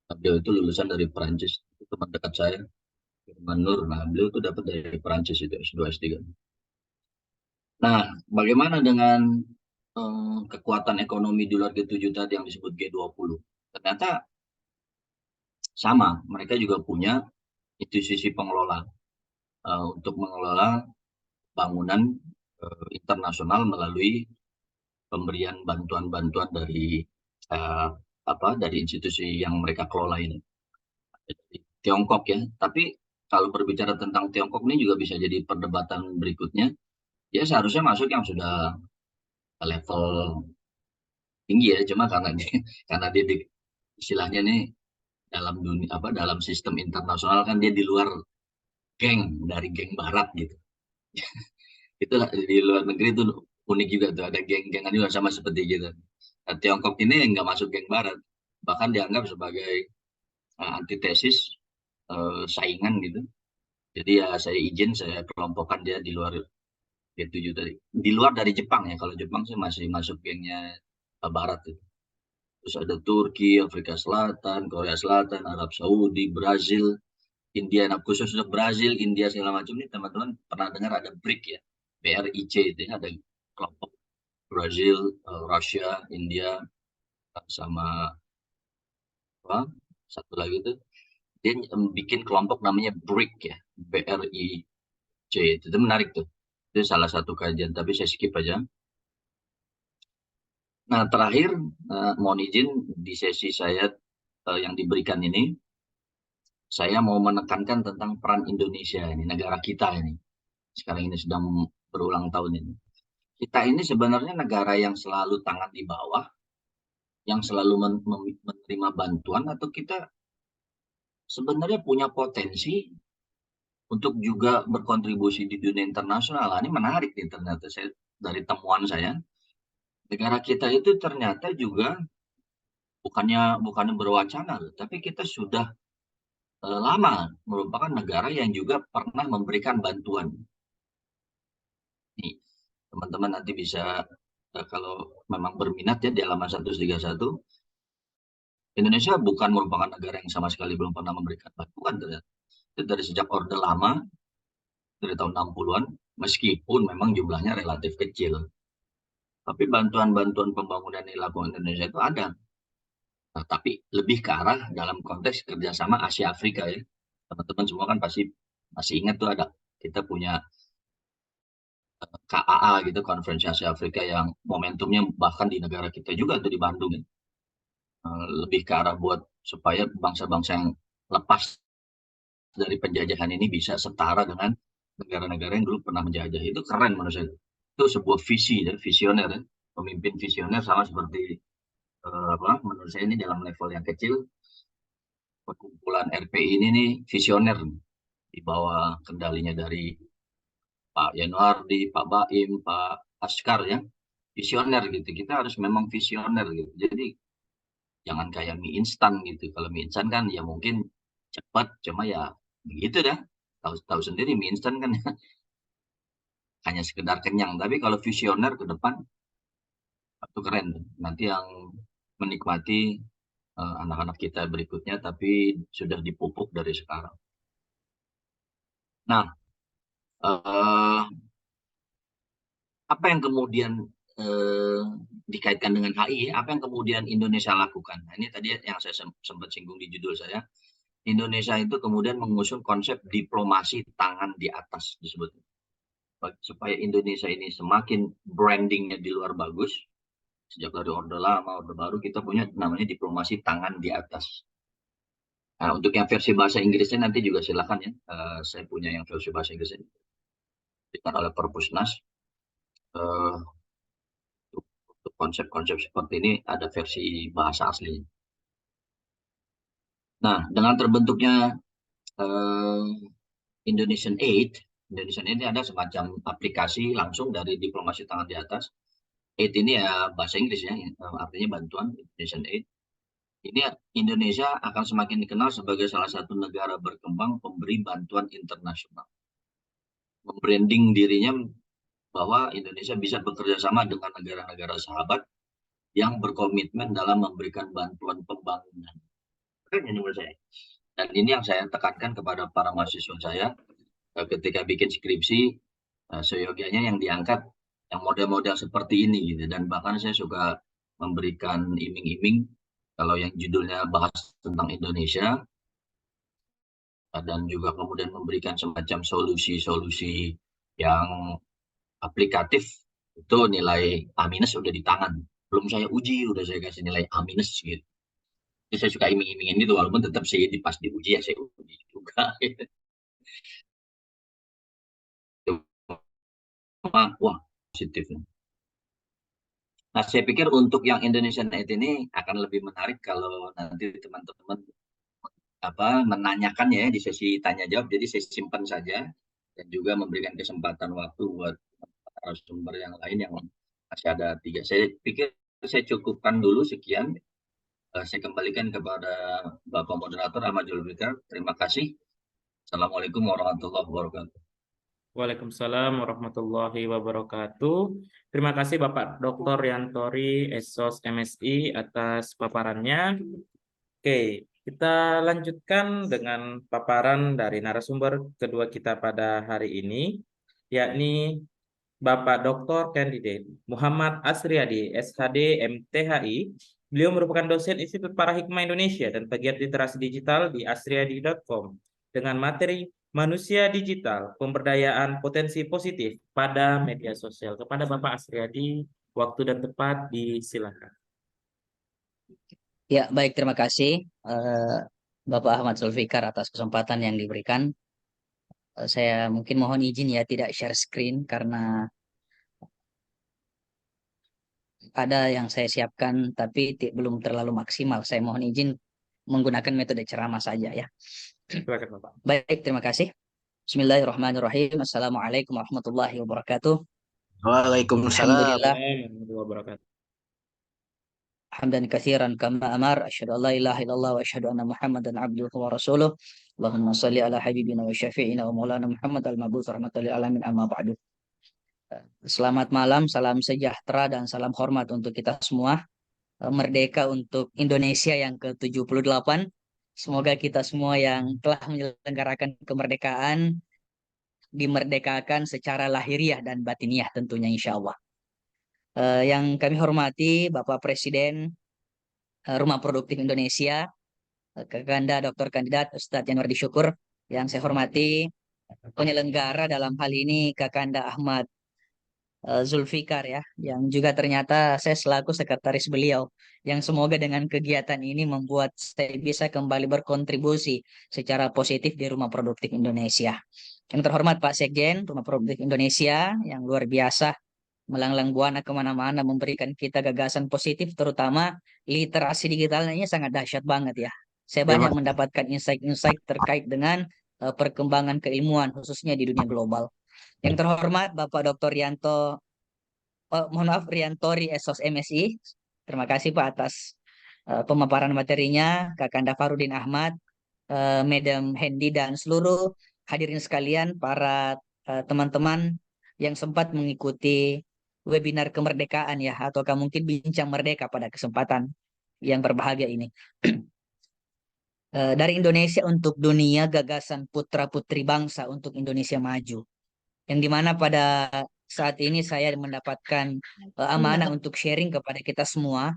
Beliau itu lulusan dari Prancis, teman dekat saya, Firman Nur. Nah, beliau itu dapat dari Prancis itu S2 S3. Nah, bagaimana dengan kekuatan ekonomi di luar G7 tadi yang disebut G20? Ternyata sama, mereka juga punya institusi pengelola untuk mengelola bangunan internasional melalui pemberian bantuan-bantuan dari dari institusi yang mereka kelola ini. Tiongkok ya, tapi kalau berbicara tentang Tiongkok ini juga bisa jadi perdebatan berikutnya. Ya seharusnya masuk yang sudah level tinggi ya, cuma karena dia istilahnya nih dalam dunia dalam sistem internasional kan dia di luar geng dari geng barat gitu. Itulah di luar negeri itu unik juga tuh, ada geng-gengan juga sama seperti gitu. Nah, Tiongkok ini nggak masuk geng barat, bahkan dianggap sebagai antitesis saingan gitu. Jadi ya saya izin saya kelompokkan dia di luar G7 tadi. Di luar dari Jepang ya, kalau Jepang sih masih masuk gengnya barat itu. Terus ada Turki, Afrika Selatan, Korea Selatan, Arab Saudi, Brazil, India. Nah, khusus untuk Brazil, India segala macam ini teman-teman pernah dengar ada BRIC ya, BRIC itu ya, ada kelompok Brazil, Rusia, India, sama apa? Satu lagi itu dia bikin kelompok namanya BRIC ya, BRIC itu menarik tuh. Itu salah satu kajian, tapi saya skip aja. Nah, terakhir mohon izin di sesi saya yang diberikan ini, saya mau menekankan tentang peran Indonesia ini, negara kita ini. Sekarang ini sedang berulang tahun ini. Kita ini sebenarnya negara yang selalu tangan di bawah, yang selalu menerima bantuan, atau kita sebenarnya punya potensi untuk juga berkontribusi di dunia internasional. Ini menarik nih ternyata dari temuan saya. Negara kita itu ternyata juga bukannya berwacana, tapi kita sudah lama merupakan negara yang juga pernah memberikan bantuan. Nih, teman-teman nanti bisa kalau memang berminat ya di halaman 131, Indonesia bukan merupakan negara yang sama sekali belum pernah memberikan bantuan ternyata. Itu dari sejak Orde Lama, dari tahun 60-an, meskipun memang jumlahnya relatif kecil. Tapi bantuan-bantuan pembangunan yang dilakukan Indonesia itu ada. Nah, tapi lebih ke arah dalam konteks kerjasama Asia Afrika ya. Teman-teman semua kan pasti masih ingat tuh ada kita punya KAA gitu, Konferensi Asia Afrika yang momentumnya bahkan di negara kita juga tuh di Bandung ya. Lebih ke arah buat supaya bangsa-bangsa yang lepas dari penjajahan ini bisa setara dengan negara-negara yang dulu pernah menjajah. Itu keren menurut saya. Itu sebuah visi ya, visioner ya. Pemimpin visioner sama seperti menurut saya ini dalam level yang kecil, perkumpulan RPI ini nih visioner di bawah kendalinya dari Pak Yanuardi, Pak Baim, Pak Askar ya, visioner gitu. Kita harus memang visioner gitu. Jadi jangan kayak mie instan gitu. Kalau mie instan kan ya mungkin cepat, cuma ya begitu dah. Tahu sendiri mie instan kan hanya sekedar kenyang. Tapi kalau visioner ke depan itu keren. Nanti yang menikmati anak-anak kita berikutnya, tapi sudah dipupuk dari sekarang. Nah, apa yang kemudian dikaitkan dengan HI, apa yang kemudian Indonesia lakukan? Nah, ini tadi yang saya sempat singgung di judul saya. Indonesia itu kemudian mengusung konsep diplomasi tangan di atas disebut. Supaya Indonesia ini semakin brandingnya di luar bagus, sejak dari Orde Lama, Orde Baru, kita punya namanya diplomasi tangan di atas. Nah, untuk yang versi bahasa Inggrisnya nanti juga silakan ya. Saya punya yang versi bahasa Inggrisnya diberikan oleh Perpusnas. Untuk konsep-konsep seperti ini ada versi bahasa aslinya. Nah, dengan terbentuknya Indonesian Aid ini ada semacam aplikasi langsung dari diplomasi tangan di atas. Aid ini ya bahasa Inggris ya, artinya bantuan, Indonesian Aid. Ini Indonesia akan semakin dikenal sebagai salah satu negara berkembang pemberi bantuan internasional. Membranding dirinya bahwa Indonesia bisa bekerja sama dengan negara-negara sahabat yang berkomitmen dalam memberikan bantuan pembangunan. Ini menurut saya. Dan ini yang saya tekankan kepada para mahasiswa saya ketika bikin skripsi, seyogianya yang diangkat yang model-model seperti ini gitu. Dan bahkan saya suka memberikan iming-iming kalau yang judulnya bahas tentang Indonesia dan juga kemudian memberikan semacam solusi-solusi yang aplikatif, itu nilai A- udah di tangan. Belum saya uji udah saya kasih nilai A- gitu. Jadi saya suka iming-imingin gitu, walaupun tetap saya pas diuji ya saya uji juga. Wah, positif. Nah, saya pikir untuk yang Indonesian Aid ini akan lebih menarik kalau nanti teman-teman menanyakan ya di sesi tanya jawab. Jadi saya simpan saja dan juga memberikan kesempatan waktu buat sumber yang lain yang masih ada 3. Saya pikir saya cukupkan dulu sekian. Saya kembalikan kepada Bapak Moderator Ahmad Zulfikar. Terima kasih. Assalamualaikum warahmatullahi wabarakatuh. Waalaikumsalam warahmatullahi wabarakatuh. Terima kasih Bapak Dr. Riantori, Esos MSI atas paparannya. Oke, kita lanjutkan dengan paparan dari narasumber kedua kita pada hari ini, yakni Bapak Dr. Candidate Muhammad Asriadi, SHD MTHI. Beliau merupakan dosen Institut Parahikmah Indonesia dan pegiat literasi digital di asriadi.com dengan materi Manusia Digital, Pemberdayaan Potensi Positif pada Media Sosial. Kepada Bapak Asriadi, waktu dan tempat disilakan. Ya, baik, terima kasih Bapak Ahmad Zulfikar atas kesempatan yang diberikan. Saya mungkin mohon izin ya tidak share screen karena ada yang saya siapkan tapi belum terlalu maksimal. Saya mohon izin menggunakan metode ceramah saja ya. Silakan Bapak. Baik, terima kasih. Bismillahirrahmanirrahim. Assalamualaikum warahmatullahi wabarakatuh. Waalaikumsalam. Alhamdulillah. Warahmatullahi wabarakatuh. Hamdan katsiran kama amar. Asyhadu an la ilaha illallah wa asyhadu anna Muhammadan abduhu wa rasuluh. Allahumma shalli ala habibina wa syafi'ina wa maulana Muhammad al-mab'uts rahmatan lil alamin amma ba'du. Selamat malam, salam sejahtera dan salam hormat untuk kita semua. Merdeka untuk Indonesia yang ke-78. Semoga kita semua yang telah menyelenggarakan kemerdekaan dimerdekakan secara lahiriah dan batiniah tentunya insya Allah. Yang kami hormati Bapak Presiden Rumah Produktif Indonesia, Kakanda Dr. Kandidat Ustadz Yanwardi Syukur. Yang saya hormati penyelenggara dalam hal ini Kakanda Ahmad Zulfikar ya, yang juga ternyata saya selaku sekretaris beliau, yang semoga dengan kegiatan ini membuat saya bisa kembali berkontribusi secara positif di Rumah Produktif Indonesia. Yang terhormat Pak Sekjen Rumah Produktif Indonesia yang luar biasa melanglang buana kemana-mana memberikan kita gagasan positif, terutama literasi digitalnya sangat dahsyat banget ya. Saya banyak mendapatkan insight-insight terkait dengan perkembangan keilmuan khususnya di dunia global. Yang terhormat Bapak Dr. Riantori Esos MSI. Terima kasih Pak atas pemaparan materinya, Kakanda Farudin Ahmad, Madam Hendy dan seluruh hadirin sekalian, para teman-teman yang sempat mengikuti webinar kemerdekaan ya, ataukah mungkin bincang merdeka pada kesempatan yang berbahagia ini. Dari Indonesia untuk dunia, gagasan putra-putri bangsa untuk Indonesia maju. Yang dimana pada saat ini saya mendapatkan amanah untuk sharing kepada kita semua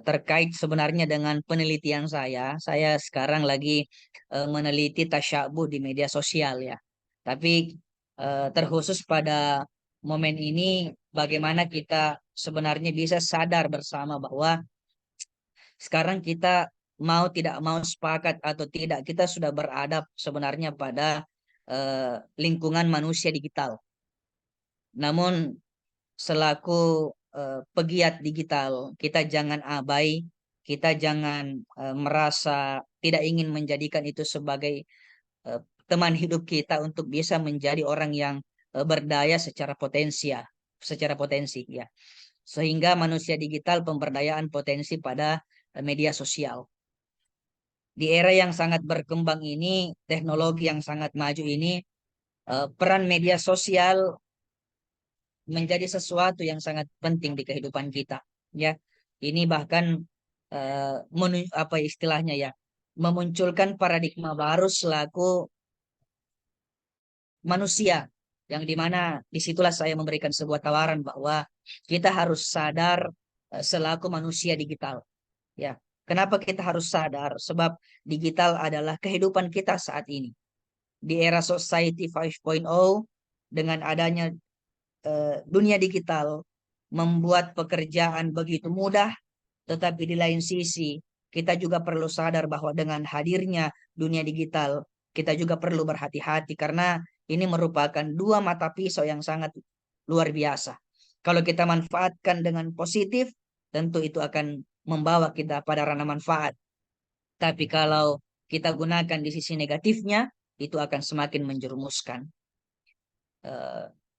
terkait sebenarnya dengan penelitian saya. Saya sekarang lagi meneliti tasyabuh di media sosial ya. Tapi terkhusus pada momen ini bagaimana kita sebenarnya bisa sadar bersama bahwa sekarang kita mau tidak mau sepakat atau tidak, kita sudah beradab sebenarnya pada lingkungan manusia digital. Namun selaku pegiat digital, kita jangan abai, kita jangan merasa tidak ingin menjadikan itu sebagai teman hidup kita untuk bisa menjadi orang yang berdaya secara potensi ya. Sehingga manusia digital pemberdayaan potensi pada media sosial. Di era yang sangat berkembang ini, teknologi yang sangat maju ini, peran media sosial menjadi sesuatu yang sangat penting di kehidupan kita ya. Ini bahkan apa istilahnya ya, memunculkan paradigma baru selaku manusia, yang dimana disitulah saya memberikan sebuah tawaran bahwa kita harus sadar selaku manusia digital ya. Kenapa kita harus sadar? Sebab digital adalah kehidupan kita saat ini di era society 5.0. Dengan adanya dunia digital membuat pekerjaan begitu mudah, tetapi di lain sisi kita juga perlu sadar bahwa dengan hadirnya dunia digital kita juga perlu berhati-hati karena ini merupakan dua mata pisau yang sangat luar biasa. Kalau kita manfaatkan dengan positif, tentu itu akan membawa kita pada ranah manfaat. Tapi kalau kita gunakan di sisi negatifnya, itu akan semakin menjerumuskan.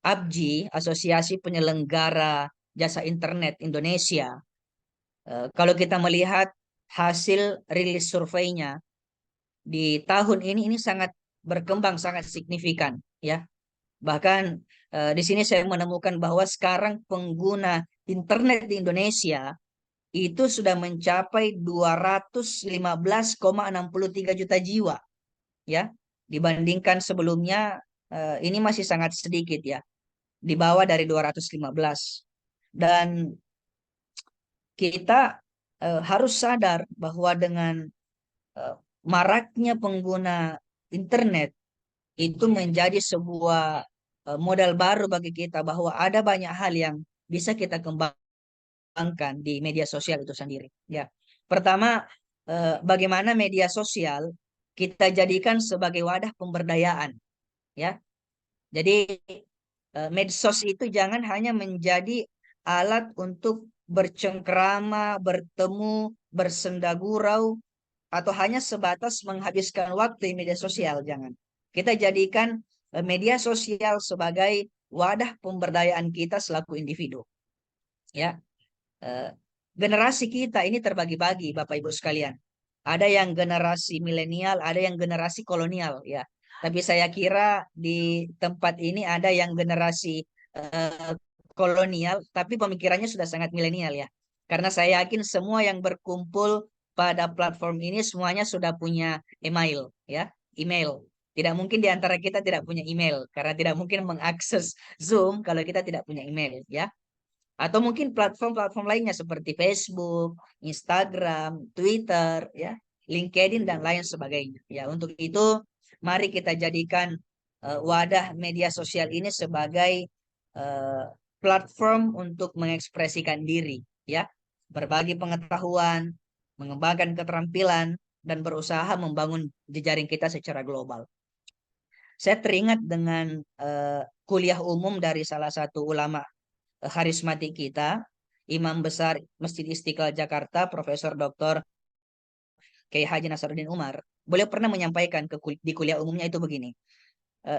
APJI, Asosiasi Penyelenggara Jasa Internet Indonesia, kalau kita melihat hasil rilis surveinya di tahun ini sangat berkembang, sangat signifikan ya. Bahkan di sini saya menemukan bahwa sekarang pengguna internet di Indonesia itu sudah mencapai 215,63 juta jiwa ya. Dibandingkan sebelumnya ini masih sangat sedikit ya, di bawah dari 215. Dan kita harus sadar bahwa dengan maraknya pengguna internet itu menjadi sebuah modal baru bagi kita bahwa ada banyak hal yang bisa kita kembangkan di media sosial itu sendiri ya. Pertama, bagaimana media sosial kita jadikan sebagai wadah pemberdayaan ya. Jadi medsos itu jangan hanya menjadi alat untuk bercengkrama, bertemu, bersendagurau, atau hanya sebatas menghabiskan waktu di media sosial. Jangan. Kita jadikan media sosial sebagai wadah pemberdayaan kita selaku individu. Ya, generasi kita ini terbagi-bagi, Bapak Ibu sekalian. Ada yang generasi milenial, ada yang generasi kolonial, ya. Tapi saya kira di tempat ini ada yang generasi kolonial, tapi pemikirannya sudah sangat milenial ya. Karena saya yakin semua yang berkumpul pada platform ini semuanya sudah punya email ya, email. Tidak mungkin di antara kita tidak punya email karena tidak mungkin mengakses Zoom kalau kita tidak punya email ya. Atau mungkin platform-platform lainnya seperti Facebook, Instagram, Twitter ya, LinkedIn dan lain sebagainya. Ya, untuk itu mari kita jadikan wadah media sosial ini sebagai platform untuk mengekspresikan diri ya, berbagi pengetahuan, mengembangkan keterampilan, dan berusaha membangun jejaring kita secara global. Saya teringat dengan kuliah umum dari salah satu ulama karismatik kita, Imam Besar Masjid Istiqlal Jakarta, Profesor Dr. Kiai Haji Nasaruddin Umar. Beliau pernah menyampaikan di kuliah umumnya itu begini.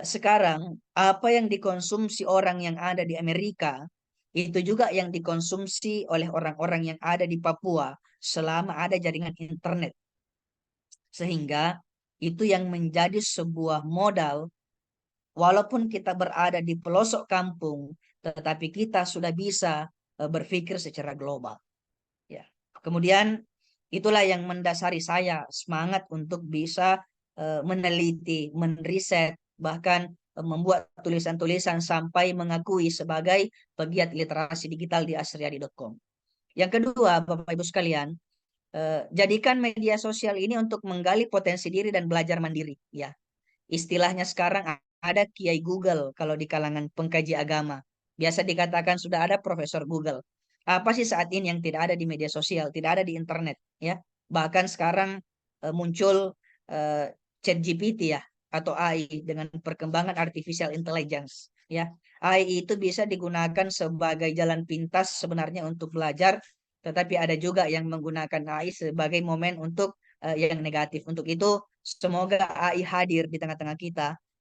Sekarang apa yang dikonsumsi orang yang ada di Amerika itu juga yang dikonsumsi oleh orang-orang yang ada di Papua selama ada jaringan internet. Sehingga itu yang menjadi sebuah modal walaupun kita berada di pelosok kampung, tetapi kita sudah bisa berpikir secara global. Ya. Kemudian itulah yang mendasari saya semangat untuk bisa meneliti, menriset, bahkan membuat tulisan-tulisan sampai mengakui sebagai pegiat literasi digital di asriadi.com. Yang kedua, Bapak Ibu sekalian, jadikan media sosial ini untuk menggali potensi diri dan belajar mandiri. Ya, istilahnya sekarang ada Kiai Google kalau di kalangan pengkaji agama. Biasa dikatakan sudah ada Profesor Google. Apa sih saat ini yang tidak ada di media sosial, tidak ada di internet, ya? Bahkan sekarang muncul ChatGPT ya, atau AI dengan perkembangan artificial intelligence, ya. AI itu bisa digunakan sebagai jalan pintas sebenarnya untuk belajar, tetapi ada juga yang menggunakan AI sebagai momen untuk yang negatif. Untuk itu, semoga AI hadir di tengah-tengah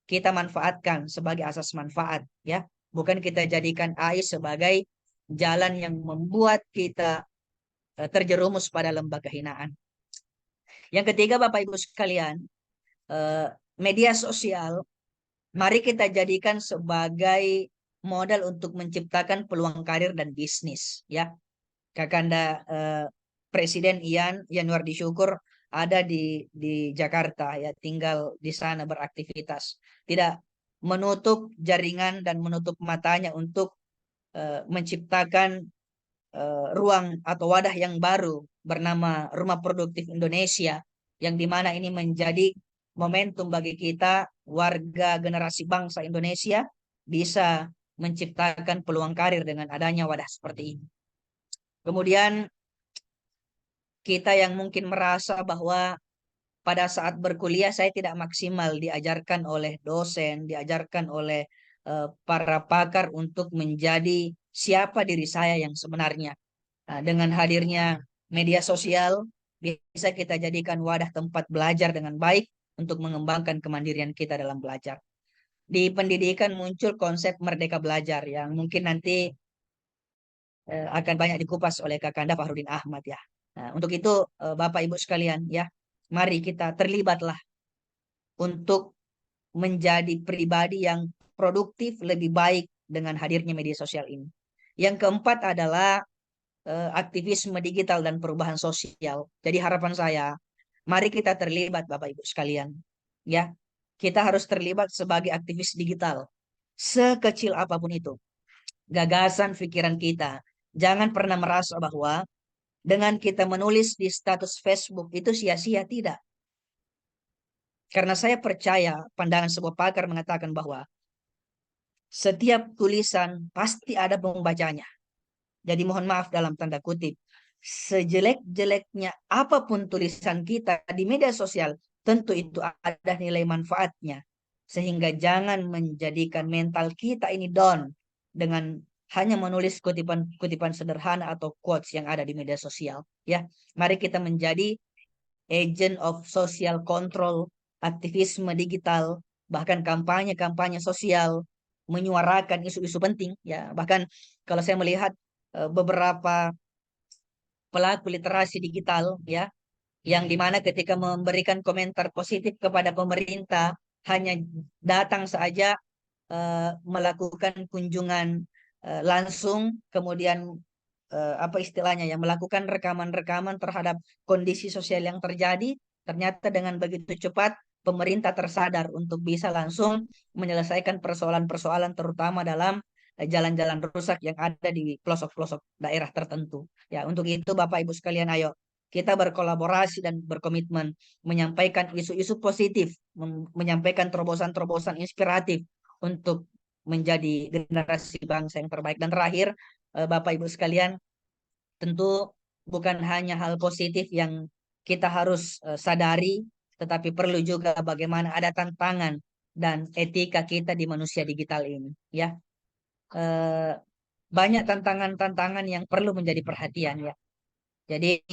kita manfaatkan sebagai asas manfaat, ya. Bukan kita jadikan AI sebagai jalan yang membuat kita terjerumus pada lembah kehinaan. Yang ketiga, Bapak Ibu sekalian, media sosial mari kita jadikan sebagai modal untuk menciptakan peluang karir dan bisnis, ya. Kakanda Presiden Ian Yanuardi Syukur ada di Jakarta, ya, tinggal di sana beraktivitas, tidak menutup jaringan dan menutup matanya untuk menciptakan ruang atau wadah yang baru bernama Rumah Produktif Indonesia, yang dimana ini menjadi momentum bagi kita warga generasi bangsa Indonesia bisa menciptakan peluang karir dengan adanya wadah seperti ini. Kemudian kita yang mungkin merasa bahwa pada saat berkuliah saya tidak maksimal diajarkan oleh dosen, diajarkan oleh para pakar untuk menjadi siapa diri saya yang sebenarnya. Nah, dengan hadirnya media sosial bisa kita jadikan wadah tempat belajar dengan baik untuk mengembangkan kemandirian kita dalam belajar. Di pendidikan muncul konsep merdeka belajar yang mungkin nanti akan banyak dikupas oleh Kakanda Fahrudin Ahmad, ya. Nah, untuk itu Bapak Ibu sekalian, ya, mari kita terlibatlah untuk menjadi pribadi yang produktif lebih baik dengan hadirnya media sosial ini. Yang keempat adalah aktivisme digital dan perubahan sosial. Jadi harapan saya, mari kita terlibat Bapak Ibu sekalian, ya. Kita harus terlibat sebagai aktivis digital. Sekecil apapun itu gagasan pikiran kita. Jangan pernah merasa bahwa dengan kita menulis di status Facebook itu sia-sia, tidak. Karena saya percaya pandangan sebuah pakar mengatakan bahwa setiap tulisan pasti ada pembacanya. Jadi mohon maaf dalam tanda kutip, sejelek-jeleknya apapun tulisan kita di media sosial, tentu itu ada nilai manfaatnya. Sehingga jangan menjadikan mental kita ini down dengan hanya menulis kutipan-kutipan sederhana atau quotes yang ada di media sosial, ya. Mari kita menjadi agent of social control, aktivisme digital, bahkan kampanye-kampanye sosial, menyuarakan isu-isu penting, ya. Bahkan kalau saya melihat beberapa pelaku literasi digital, ya, yang dimana ketika memberikan komentar positif kepada pemerintah hanya datang saja melakukan kunjungan langsung, kemudian apa istilahnya ya, melakukan rekaman-rekaman terhadap kondisi sosial yang terjadi, ternyata dengan begitu cepat pemerintah tersadar untuk bisa langsung menyelesaikan persoalan-persoalan terutama dalam jalan-jalan rusak yang ada di pelosok-pelosok daerah tertentu. Ya, untuk itu Bapak Ibu sekalian, ayo kita berkolaborasi dan berkomitmen menyampaikan isu-isu positif, menyampaikan terobosan-terobosan inspiratif untuk menjadi generasi bangsa yang terbaik. Dan terakhir, Bapak Ibu sekalian, tentu bukan hanya hal positif yang kita harus sadari, tetapi perlu juga bagaimana ada tantangan dan etika kita di manusia digital ini, ya. Banyak tantangan-tantangan yang perlu menjadi perhatian, ya. Jadi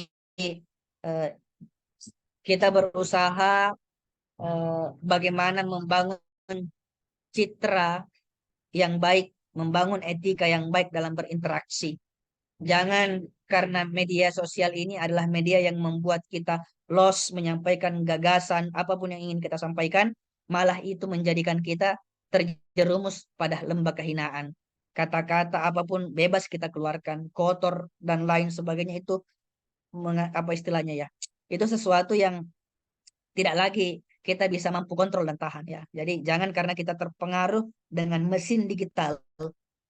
kita berusaha bagaimana membangun citra yang baik, membangun etika yang baik dalam berinteraksi. Jangan karena media sosial ini adalah media yang membuat kita lost menyampaikan gagasan apapun yang ingin kita sampaikan, malah itu menjadikan kita terjerumus pada lembah kehinaan. Kata-kata apapun bebas kita keluarkan, kotor dan lain sebagainya, itu apa istilahnya ya? Itu sesuatu yang tidak lagi kita bisa mampu kontrol dan tahan ya. Jadi jangan karena kita terpengaruh dengan mesin digital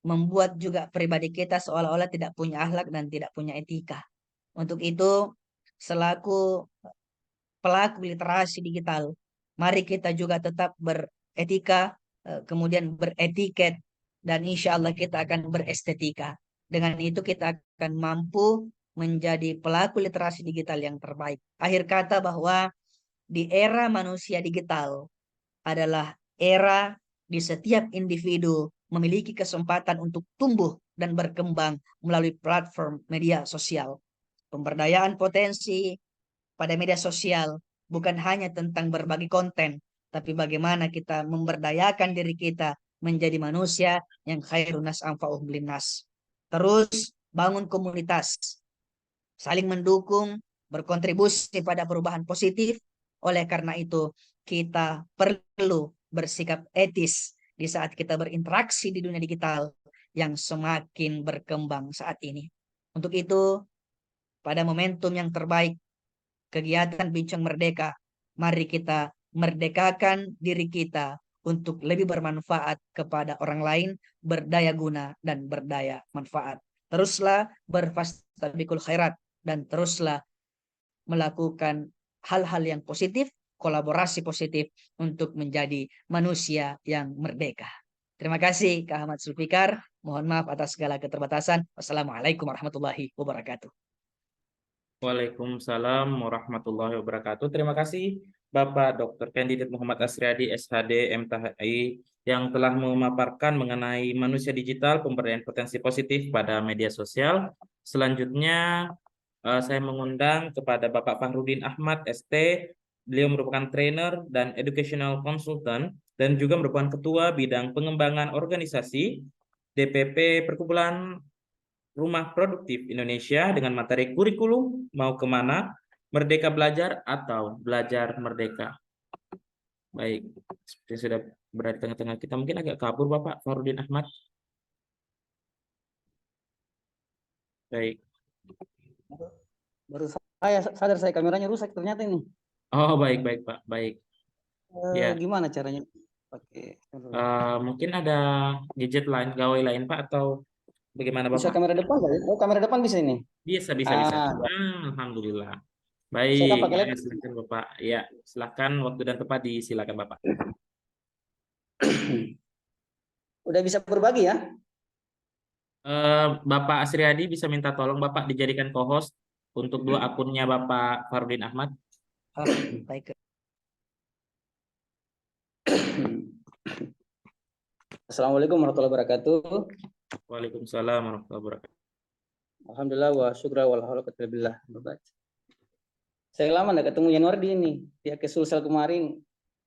membuat juga pribadi kita seolah-olah tidak punya akhlak dan tidak punya etika. Untuk itu, selaku pelaku literasi digital, mari kita juga tetap beretika, kemudian beretiket, dan insya Allah kita akan berestetika. Dengan itu kita akan mampu menjadi pelaku literasi digital yang terbaik. Akhir kata bahwa di era manusia digital adalah era di setiap individu memiliki kesempatan untuk tumbuh dan berkembang melalui platform media sosial. Pemberdayaan potensi pada media sosial bukan hanya tentang berbagi konten, tapi bagaimana kita memberdayakan diri kita menjadi manusia yang khairun nas anfa'uhum linnas. Terus bangun komunitas, saling mendukung, berkontribusi pada perubahan positif. Oleh karena itu, kita perlu bersikap etis di saat kita berinteraksi di dunia digital yang semakin berkembang saat ini. Untuk itu, pada momentum yang terbaik, kegiatan Bincang Merdeka, mari kita merdekakan diri kita untuk lebih bermanfaat kepada orang lain, berdaya guna dan berdaya manfaat. Teruslah berfastabikul khairat dan teruslah melakukan hal-hal yang positif, kolaborasi positif untuk menjadi manusia yang merdeka. Terima kasih Kak Ahmad Zulfikar. Mohon maaf atas segala keterbatasan. Wassalamualaikum warahmatullahi wabarakatuh. Waalaikumsalam warahmatullahi wabarakatuh. Terima kasih Bapak Dr. Kandidat Muhammad Asriadi, SHD, MTHI, yang telah memaparkan mengenai manusia digital, pemberdayaan potensi positif pada media sosial. Selanjutnya, saya mengundang kepada Bapak Fahrudin Ahmad, ST. Beliau merupakan trainer dan educational consultant dan juga merupakan Ketua Bidang Pengembangan Organisasi DPP Perkumpulan Rumah Produktif Indonesia dengan materi kurikulum mau kemana, Merdeka Belajar atau Belajar Merdeka. Baik, seperti sudah berada di tengah-tengah kita, mungkin agak kabur Bapak Fahrudin Ahmad. Baik. Baru saya sadar saya kameranya rusak ternyata ini. Oh, baik Pak, baik. Ya. Gimana caranya pakai? Mungkin ada gadget lain, gawai lain Pak, atau bagaimana Bisa Bapak? kamera depan nggak ya? Oh, kamera depan bisa ini. Bisa. Alhamdulillah. Saya kan Baik, pakai ya, laptop. silakan Bapak. Ya, silakan waktu dan tempat disilakan Bapak. Udah bisa berbagi ya? Bapak Asriadi bisa minta tolong Bapak dijadikan co-host untuk dua akunnya Bapak Farudin Ahmad. Baik. Assalamualaikum warahmatullahi wabarakatuh. Waalaikumsalam warahmatullahi wabarakatuh. Alhamdulillah wa syukra wal haula billah. Saya lama nggak ketemu Januardi ini. Dia ke Sulsel kemarin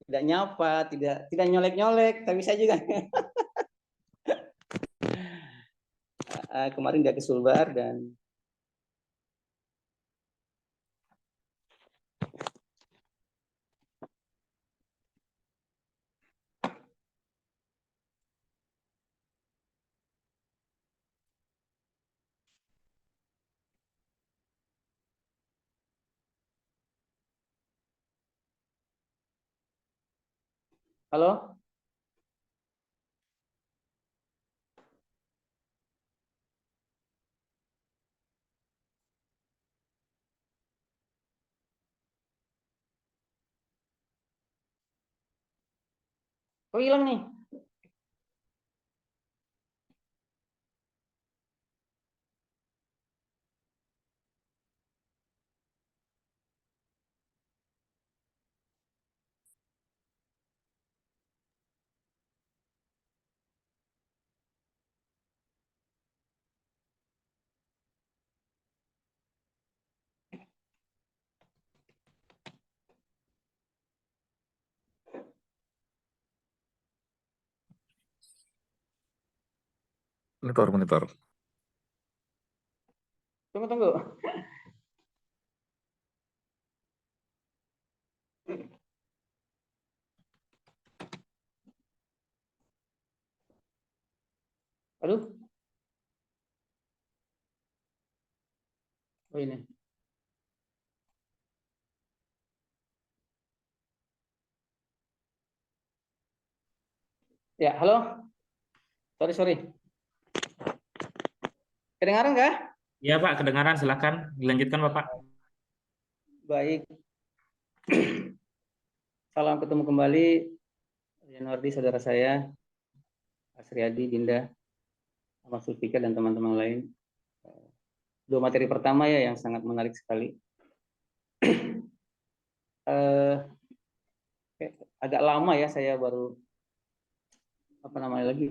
tidak nyapa, tidak nyolek-nyolek, tapi saya juga. Kemarin dia ke Sulbar dan halo. Oh, hilang nih. Monitor. Tunggu. Aduh. Oh, ini. Ya, halo. Sorry. Kedengaran nggak? Ya Pak, kedengaran. Silakan dilanjutkan Bapak. Baik. Salam ketemu kembali. Yanwardi, saudara saya, Asriadi, Dinda, Ahmad Sulfikar, dan teman-teman lain. Dua materi pertama ya yang sangat menarik sekali. Agak lama ya saya baru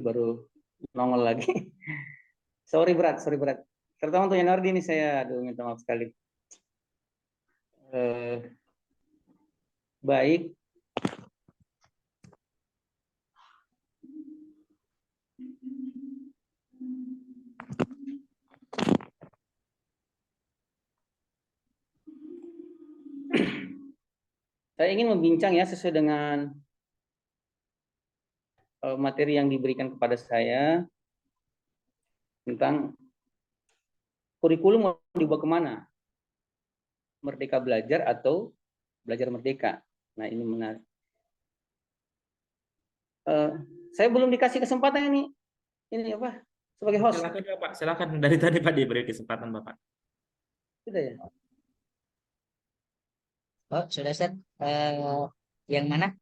baru nongol lagi. Sorry berat. Terutama untuk Yanwardi ini saya minta maaf sekali. Baik. Saya ingin membincang ya sesuai dengan materi yang diberikan kepada saya tentang kurikulum mau dibawa kemana? Merdeka Belajar atau Belajar Merdeka? Nah, ini menarik. Saya belum dikasih kesempatan ini apa? Sebagai host. Silakan Bapak, silakan. Dari tadi Pak diberi kesempatan Bapak. Sudah ya? Oh, sudah set. Yang mana?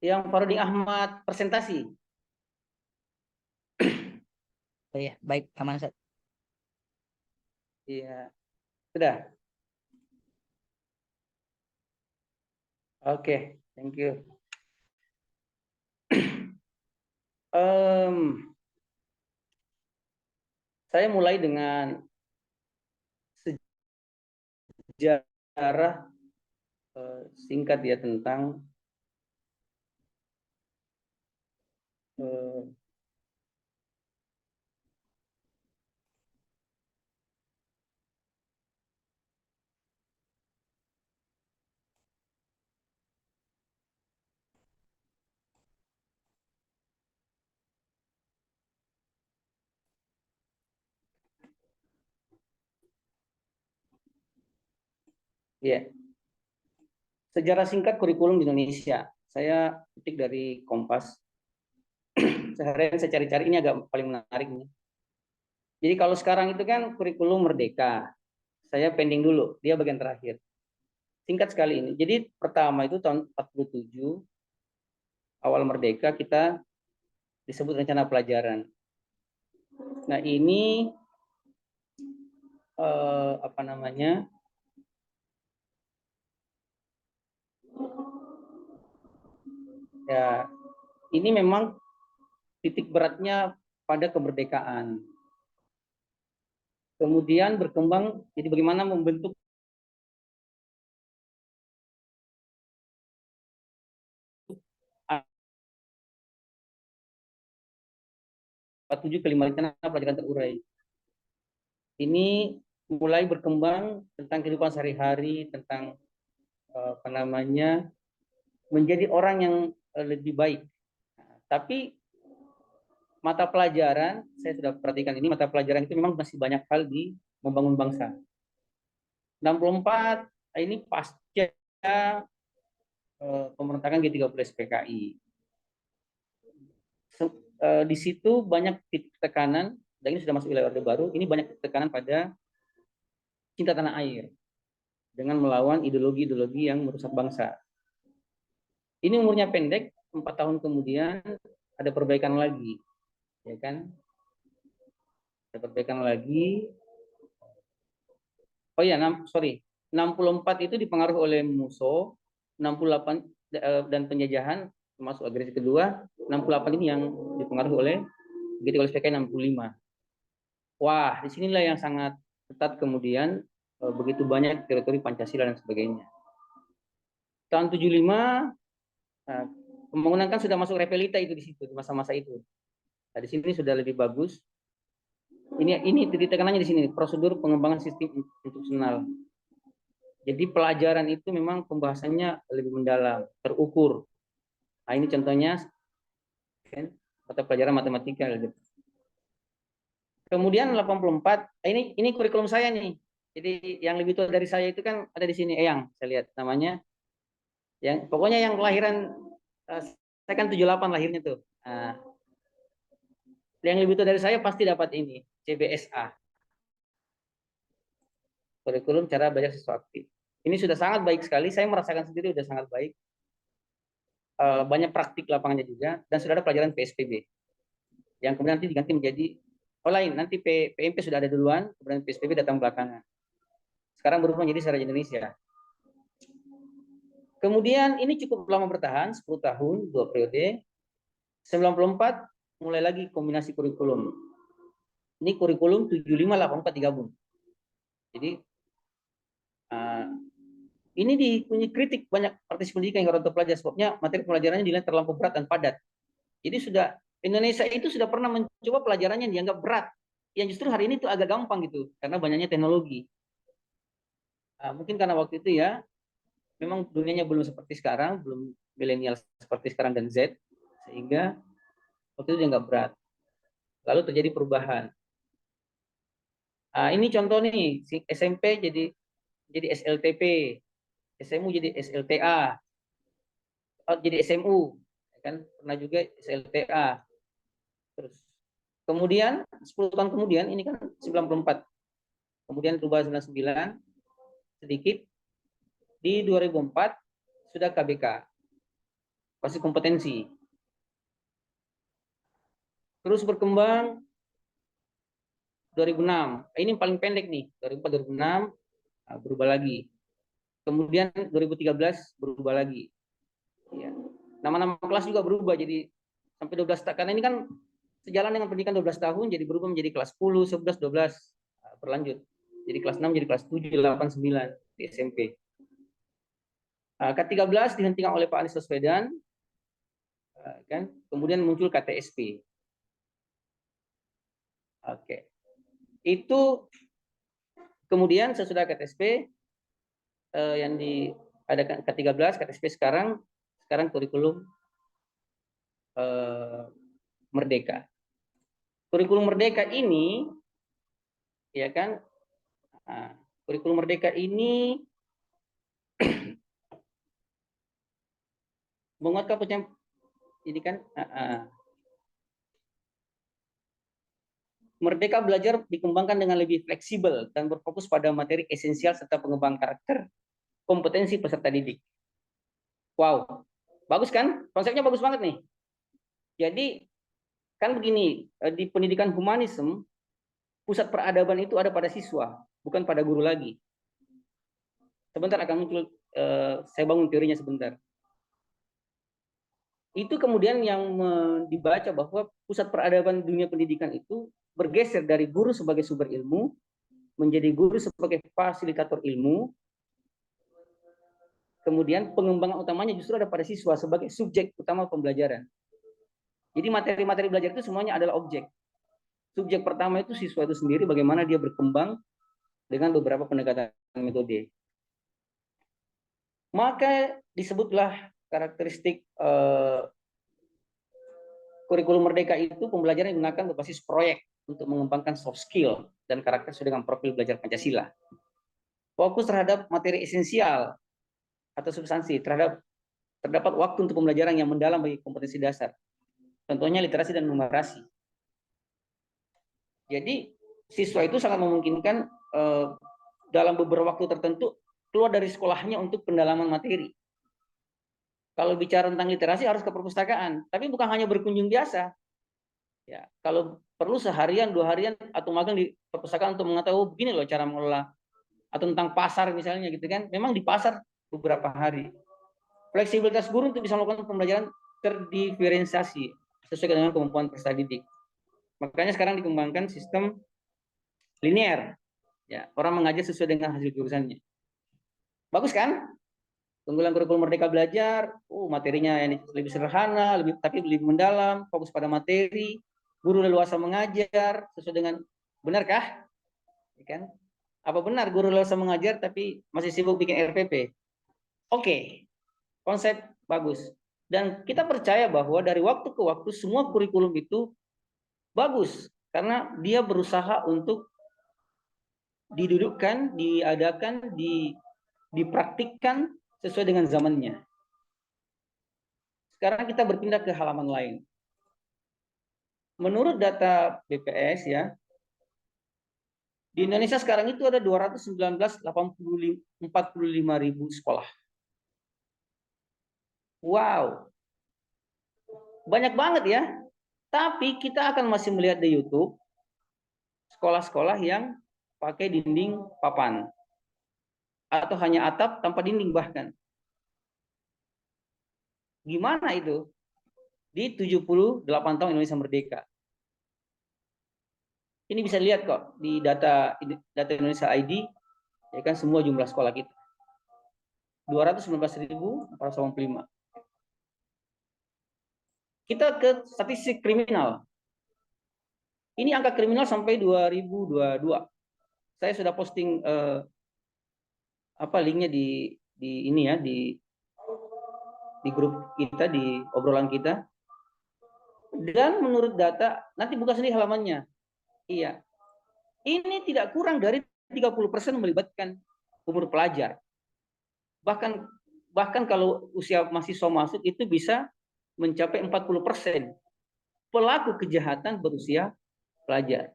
Yang Farodi Ahmad presentasi. Oh ya, baik, aman set. Iya. Sudah. Oke, thank you. Saya mulai dengan sejarah singkat ya tentang ya, sejarah singkat kurikulum di Indonesia. Saya ketik dari Kompas. Seharian saya cari-cari, ini agak paling menarik nih. Jadi kalau sekarang itu kan kurikulum merdeka. Saya pending dulu, dia bagian terakhir. Singkat sekali ini. Jadi pertama itu tahun 47 awal merdeka kita disebut rencana pelajaran. Nah, ini apa namanya? Ya, ini memang titik beratnya pada kemerdekaan. Kemudian berkembang jadi bagaimana membentuk ke 5 rencana pelajaran terurai. Ini mulai berkembang tentang kehidupan sehari-hari, tentang apa namanya menjadi orang yang lebih baik. Tapi mata pelajaran, saya sudah perhatikan ini, mata pelajaran itu memang masih banyak hal di membangun bangsa. 64 ini pasca pemberontakan G30 SPKI. Di situ banyak titik tekanan, dan ini sudah masuk wilayah Orde Baru, ini banyak tekanan pada cinta tanah air dengan melawan ideologi-ideologi yang merusak bangsa. Ini umurnya pendek, 4 tahun kemudian ada perbaikan lagi, ya kan? Ada perbaikan lagi. Oh ya, 64 itu dipengaruhi oleh Musso, 68 dan penjajahan termasuk agresi kedua, 68 ini yang dipengaruhi oleh G30 SPKI 65. Wah, disinilah yang sangat ketat kemudian begitu banyak teori Pancasila dan sebagainya. Tahun 75 pembangunan kan sudah masuk repelita itu di situ di masa-masa itu. Nah, di sini sudah lebih bagus. Ini titik tekanannya di sini, prosedur pengembangan sistem institusional. Jadi pelajaran itu memang pembahasannya lebih mendalam, terukur. Nah, ini contohnya kan, mata pelajaran matematika gitu. Kemudian 84, ini kurikulum saya nih. Jadi yang lebih tua dari saya itu kan ada di sini Eyang, saya lihat namanya. Yang pokoknya yang kelahiran Saya kan 78 lahirnya tuh. Nah, yang lebih tua dari saya pasti dapat ini, CBSA. Kurikulum cara belajar siswa aktif. Ini sudah sangat baik sekali, saya merasakan sendiri sudah sangat baik. Banyak praktik lapangannya juga, dan sudah ada pelajaran PSPB. Yang kemudian nanti diganti menjadi lain, nanti PMP sudah ada duluan, kemudian PSPB datang belakangan. Sekarang berubah menjadi Sarjana Indonesia. Kemudian ini cukup lama bertahan, 10 tahun, 2 periode. 94 mulai lagi kombinasi kurikulum. Ini kurikulum 7584 digabung. Jadi ini dipunyai kritik banyak praktisi pendidikan yang orang pelajar, sebabnya materi pelajarannya dinilai terlampau berat dan padat. Jadi sudah Indonesia itu sudah pernah mencoba pelajarannya yang dianggap berat, yang justru hari ini itu agak gampang gitu, karena banyaknya teknologi. Mungkin karena waktu itu ya, memang dunianya belum seperti sekarang, belum milenial seperti sekarang dan Z, sehingga waktu itu dianggap berat. Lalu terjadi perubahan. Ini contoh nih, SMP jadi SLTP, SMU jadi SLTA, jadi SMU, kan pernah juga SLTA. Terus kemudian 10 tahun kemudian ini kan 94, kemudian berubah 99 sedikit, di 2004 sudah KBK, pasti kompetensi. Terus berkembang 2006, ini paling pendek nih, 2004-2006 berubah lagi. Kemudian 2013 berubah lagi. Ya. Nama-nama kelas juga berubah jadi sampai 12 tahun. Karena ini kan sejalan dengan pendidikan 12 tahun, jadi berubah menjadi kelas 10, 11, 12 berlanjut. Jadi kelas 6 jadi kelas 7, 8, 9 di SMP. K13 dihentikan oleh Pak Anies Baswedan, kan? Kemudian muncul KTSP. Oke. Itu kemudian sesudah KTSP yang diadakan K13, KTSP sekarang kurikulum Merdeka. Kurikulum Merdeka ini, ya kan, kurikulum Merdeka ini menguatkan pendidikan. Merdeka Belajar dikembangkan dengan lebih fleksibel dan berfokus pada materi esensial serta pengembangan karakter, kompetensi peserta didik. Wow, bagus kan? Konsepnya bagus banget nih. Jadi kan begini, di pendidikan humanisme, pusat peradaban itu ada pada siswa, bukan pada guru lagi. Sebentar akan muncul, saya bangun teorinya sebentar. Itu kemudian yang dibaca bahwa pusat peradaban dunia pendidikan itu bergeser dari guru sebagai sumber ilmu menjadi guru sebagai fasilitator ilmu. Kemudian pengembangan utamanya justru ada pada siswa sebagai subjek utama pembelajaran. Jadi materi-materi belajar itu semuanya adalah objek. Subjek pertama itu siswa itu sendiri, bagaimana dia berkembang dengan beberapa pendekatan metode. Maka disebutlah karakteristik kurikulum Merdeka itu pembelajaran yang menggunakan berbasis proyek untuk mengembangkan soft skill dan karakter sesuai dengan profil belajar Pancasila. Fokus terhadap materi esensial atau substansi, terdapat waktu untuk pembelajaran yang mendalam bagi kompetensi dasar. Contohnya literasi dan numerasi. Jadi siswa itu sangat memungkinkan dalam beberapa waktu tertentu keluar dari sekolahnya untuk pendalaman materi. Kalau bicara tentang literasi harus ke perpustakaan, tapi bukan hanya berkunjung biasa. Ya, kalau perlu seharian, 2 harian atau magang di perpustakaan untuk mengetahui begini loh cara mengelola, atau tentang pasar misalnya gitu kan. Memang di pasar beberapa hari. Fleksibilitas guru untuk bisa melakukan pembelajaran terdiferensiasi sesuai dengan kemampuan peserta didik. Makanya sekarang dikembangkan sistem linear. Ya, orang mengajar sesuai dengan hasil jurusannya. Bagus kan? Keunggulan kurikulum Merdeka Belajar, materinya yang lebih sederhana, tapi lebih mendalam, fokus pada materi, guru leluasa mengajar sesuai dengan, benarkah? Ya kan? Apa benar guru leluasa mengajar tapi masih sibuk bikin RPP? Oke, konsep bagus. Dan kita percaya bahwa dari waktu ke waktu semua kurikulum itu bagus karena dia berusaha untuk didudukkan, diadakan, dipraktikkan sesuai dengan zamannya. Sekarang kita berpindah ke halaman lain. Menurut data BPS ya, di Indonesia sekarang itu ada 219.845.000 sekolah. Wow, banyak banget ya. Tapi kita akan masih melihat di YouTube sekolah-sekolah yang pakai dinding papan atau hanya atap tanpa dinding bahkan. Gimana itu? Di 78 tahun Indonesia Merdeka. Ini bisa lihat kok di data Indonesia ID, ya kan, semua jumlah sekolah kita. 219.485. Kita ke statistik kriminal. Ini angka kriminal sampai 2022. Saya sudah posting linknya di ini ya, di grup kita, di obrolan kita. Dan menurut data, nanti buka sendiri halamannya. Iya. Ini tidak kurang dari 30% melibatkan umur pelajar. Bahkan kalau usia mahasiswa masuk itu bisa mencapai 40% pelaku kejahatan berusia pelajar.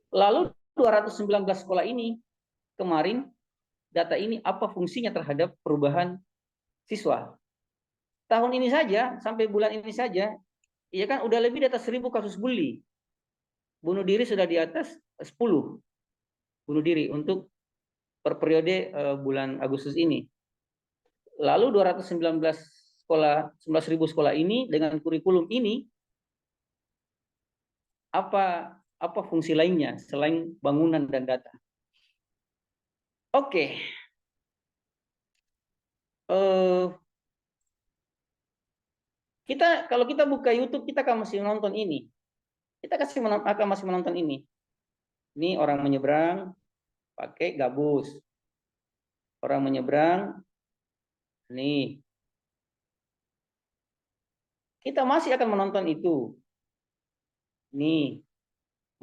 Lalu 219 sekolah ini kemarin, data ini apa fungsinya terhadap perubahan siswa? Tahun ini saja, sampai bulan ini saja, ya kan udah lebih di atas 1.000 kasus bully. Bunuh diri sudah di atas 10 bunuh diri untuk per periode bulan Agustus ini. Lalu 219 sekolah, 11.000 sekolah ini dengan kurikulum ini, apa fungsi lainnya selain bangunan dan data? Oke. Kalau kita buka YouTube, kita akan masih menonton ini. Kita akan masih menonton ini. Ini orang menyeberang pakai gabus. Orang menyeberang. Nih. Kita masih akan menonton itu. Nih.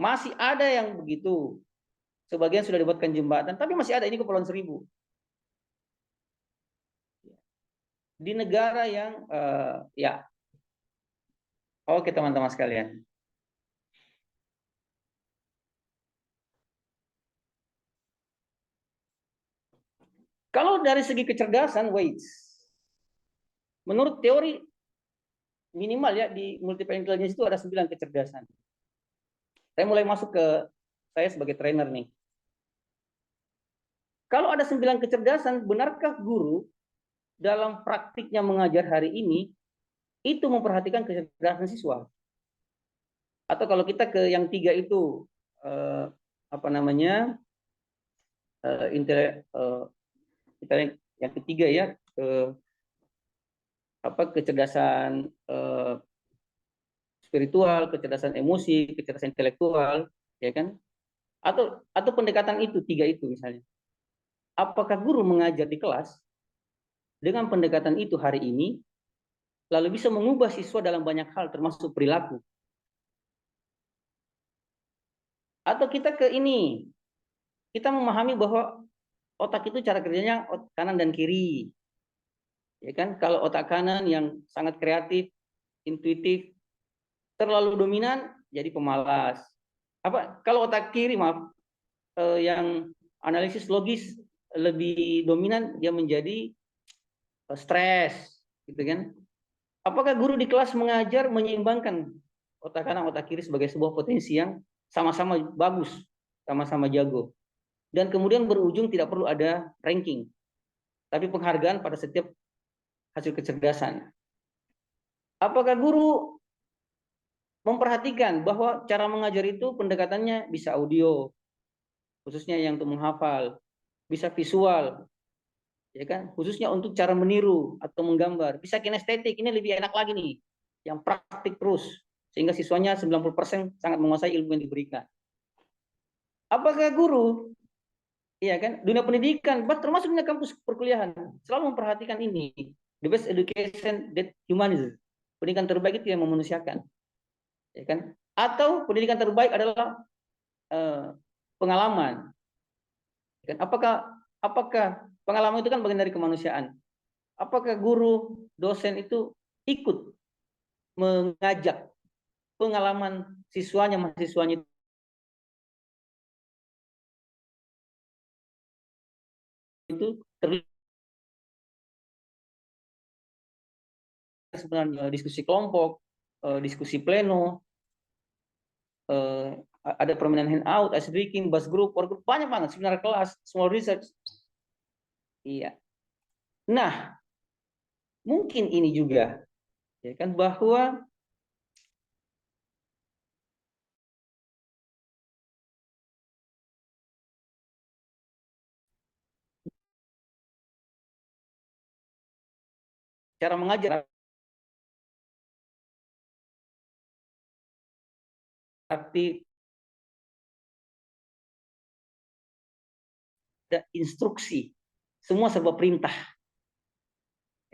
Masih ada yang begitu. Sebagian sudah dibuatkan jembatan, tapi masih ada. Ini Kepulauan Seribu. Di negara yang ya. Oke, teman-teman sekalian. Kalau dari segi kecerdasan, menurut teori minimal ya di multiple intelligence itu ada 9 kecerdasan. Saya mulai masuk ke saya sebagai trainer nih. Kalau ada 9 kecerdasan, benarkah guru dalam praktiknya mengajar hari ini itu memperhatikan kecerdasan siswa? Atau kalau kita ke yang 3 itu yang ketiga ya, kecerdasan spiritual, kecerdasan emosi, kecerdasan intelektual, ya kan? Atau pendekatan itu 3 itu misalnya. Apakah guru mengajar di kelas dengan pendekatan itu hari ini lalu bisa mengubah siswa dalam banyak hal termasuk perilaku? Atau kita ke ini, kita memahami bahwa otak itu cara kerjanya kanan dan kiri. Ya kan? Kalau otak kanan yang sangat kreatif, intuitif, terlalu dominan jadi pemalas. Kalau otak kiri yang analisis logis lebih dominan, dia menjadi stres, gitu kan? Apakah guru di kelas mengajar menyeimbangkan otak kanan otak kiri sebagai sebuah potensi yang sama-sama bagus, sama-sama jago, dan kemudian berujung tidak perlu ada ranking, tapi penghargaan pada setiap hasil kecerdasan? Apakah guru memperhatikan bahwa cara mengajar itu pendekatannya bisa audio, khususnya yang untuk menghafal, bisa visual, ya kan, khususnya untuk cara meniru atau menggambar, bisa kinestetik, ini lebih enak lagi nih, yang praktik terus, sehingga siswanya 90% sangat menguasai ilmu yang diberikan. Apakah guru, ya kan, dunia pendidikan, termasuk dunia kampus perkuliahan, selalu memperhatikan ini, the best education that humanism, pendidikan terbaik itu yang memanusiakan, ya kan? Atau pendidikan terbaik adalah pengalaman, ya kan? Apakah pengalaman itu kan bagian dari kemanusiaan? Apakah guru, dosen itu ikut mengajak pengalaman mahasiswanya itu terlihat sebenarnya diskusi kelompok, diskusi pleno, ada permainan handout, ice breaking, bus group, work group, banyak banget, seminar kelas, small research. Iya. Nah, mungkin ini juga, ya kan, bahwa cara mengajar arti dan instruksi, semua serba perintah,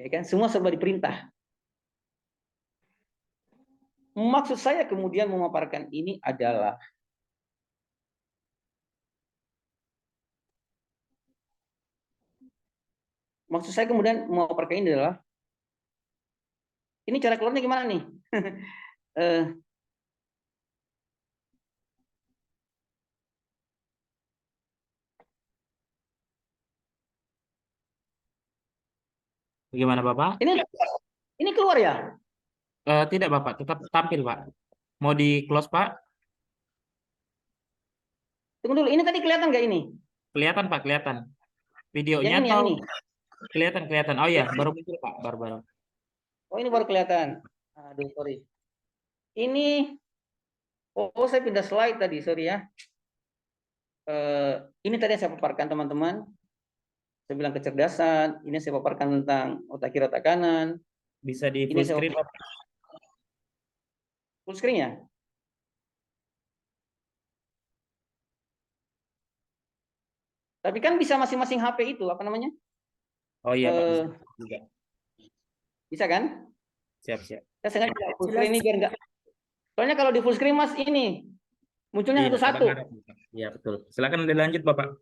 ya kan, semua serba diperintah. Maksud saya kemudian memaparkan ini adalah ini cara keluarnya gimana nih? Bagaimana Bapak? Ini keluar ya? Tidak Bapak, tetap tampil Pak. Mau di close Pak? Tunggu dulu, ini tadi kelihatan nggak ini? Kelihatan Pak, kelihatan. Videonya Yang atau ini? kelihatan. Oh iya, baru muncul Pak, baru. Oh ini baru kelihatan. Aduh, sorry. Ini, saya pindah slide tadi, sorry ya. Ini tadi yang saya paparkan teman-teman. Saya bilang kecerdasan, ini saya paparkan tentang otak kiri otak kanan. Bisa di Ini full saya screen. Full screen ya? Tapi kan bisa masing-masing HP itu, apa namanya? Oh iya Pak, bisa juga. Bisa kan? Siap. Saya sengaja full screen ini biar enggak. Soalnya kalau di full screen Mas ini munculnya satu-satu. Iya betul. Silakan dilanjut Bapak.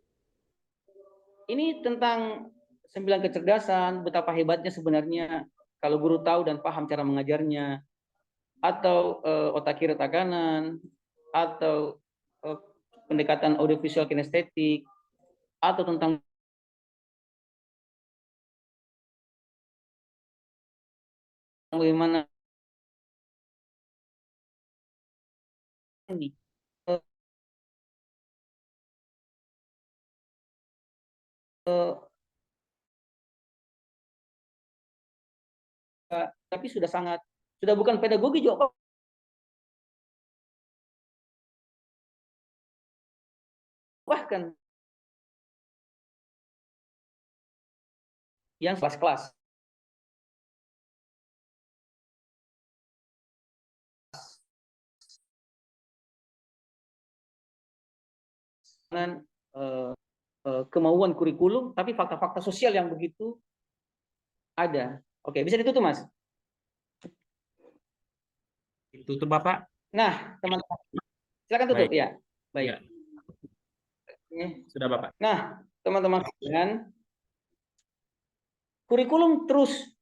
Ini tentang 9 kecerdasan, betapa hebatnya sebenarnya kalau guru tahu dan paham cara mengajarnya, atau otak kiri otak kanan, atau pendekatan audiovisual kinestetik, atau tentang bagaimana ini tapi sudah bukan pedagogi juga, bahkan yang kelas-kelas. Dengan kemauan kurikulum, tapi fakta-fakta sosial yang begitu ada. Oke, bisa ditutup Mas? Ditutup Bapak. Nah, teman-teman, silakan tutup. Baik. Ya, baik. Ya. Sudah Bapak. Nah, teman-teman sekalian, kurikulum terus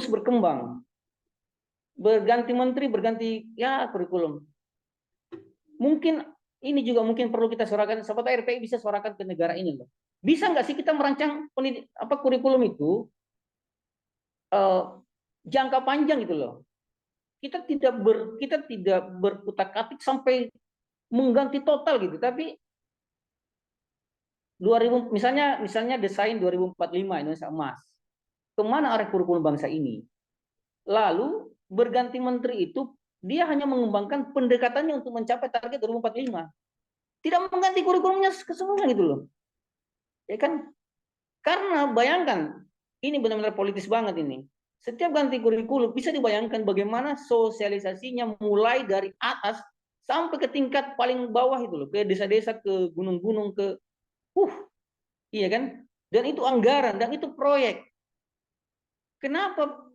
berkembang. Berganti menteri, berganti ya kurikulum. Mungkin ini juga mungkin perlu kita suarakan, siapa tahu RPI bisa suarakan ke negara ini loh. Bisa nggak sih kita merancang kurikulum itu jangka panjang gitu loh. Kita tidak berkutak-atik sampai mengganti total gitu, tapi 2000 misalnya desain 2045 Indonesia Emas. Kemana arah kurikulum bangsa ini? Lalu berganti menteri itu dia hanya mengembangkan pendekatannya untuk mencapai target 2045. Tidak mengganti kurikulumnya keseluruhan gitu loh. Ya kan? Karena bayangkan, ini benar-benar politis banget ini. Setiap ganti kurikulum bisa dibayangkan bagaimana sosialisasinya mulai dari atas sampai ke tingkat paling bawah itu loh, ke desa-desa, ke gunung-gunung, ke iya kan? Dan itu anggaran dan itu proyek. Kenapa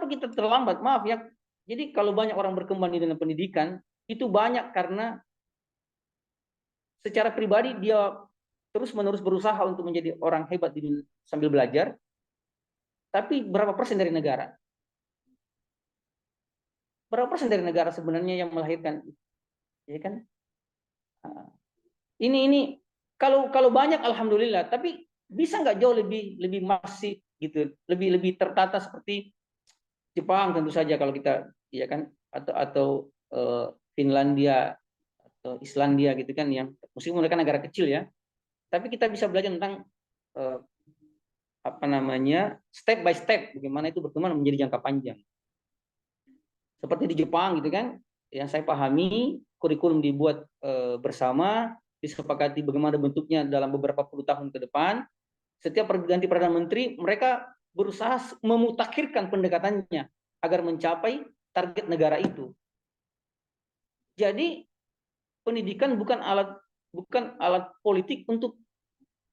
kita terlambat? Maaf ya. Jadi kalau banyak orang berkembang di dalam pendidikan, itu banyak karena secara pribadi dia terus-menerus berusaha untuk menjadi orang hebat sambil belajar. Tapi berapa persen dari negara? Berapa persen dari negara sebenarnya yang melahirkan? Ya kan? Nah, ini kalau banyak alhamdulillah, tapi bisa nggak jauh lebih masif gitu, lebih tertata seperti Jepang tentu saja kalau kita, ya kan, atau Finlandia atau Islandia gitu kan, yang meskipun mereka negara kecil ya, tapi kita bisa belajar tentang eh, apa namanya, step by step bagaimana itu berkembang menjadi jangka panjang. Seperti di Jepang gitu kan, yang saya pahami kurikulum dibuat bersama, disepakati bagaimana bentuknya dalam beberapa puluh tahun ke depan. Setiap perganti perdana menteri mereka berusaha memutakhirkan pendekatannya agar mencapai target negara itu. Jadi pendidikan bukan alat politik untuk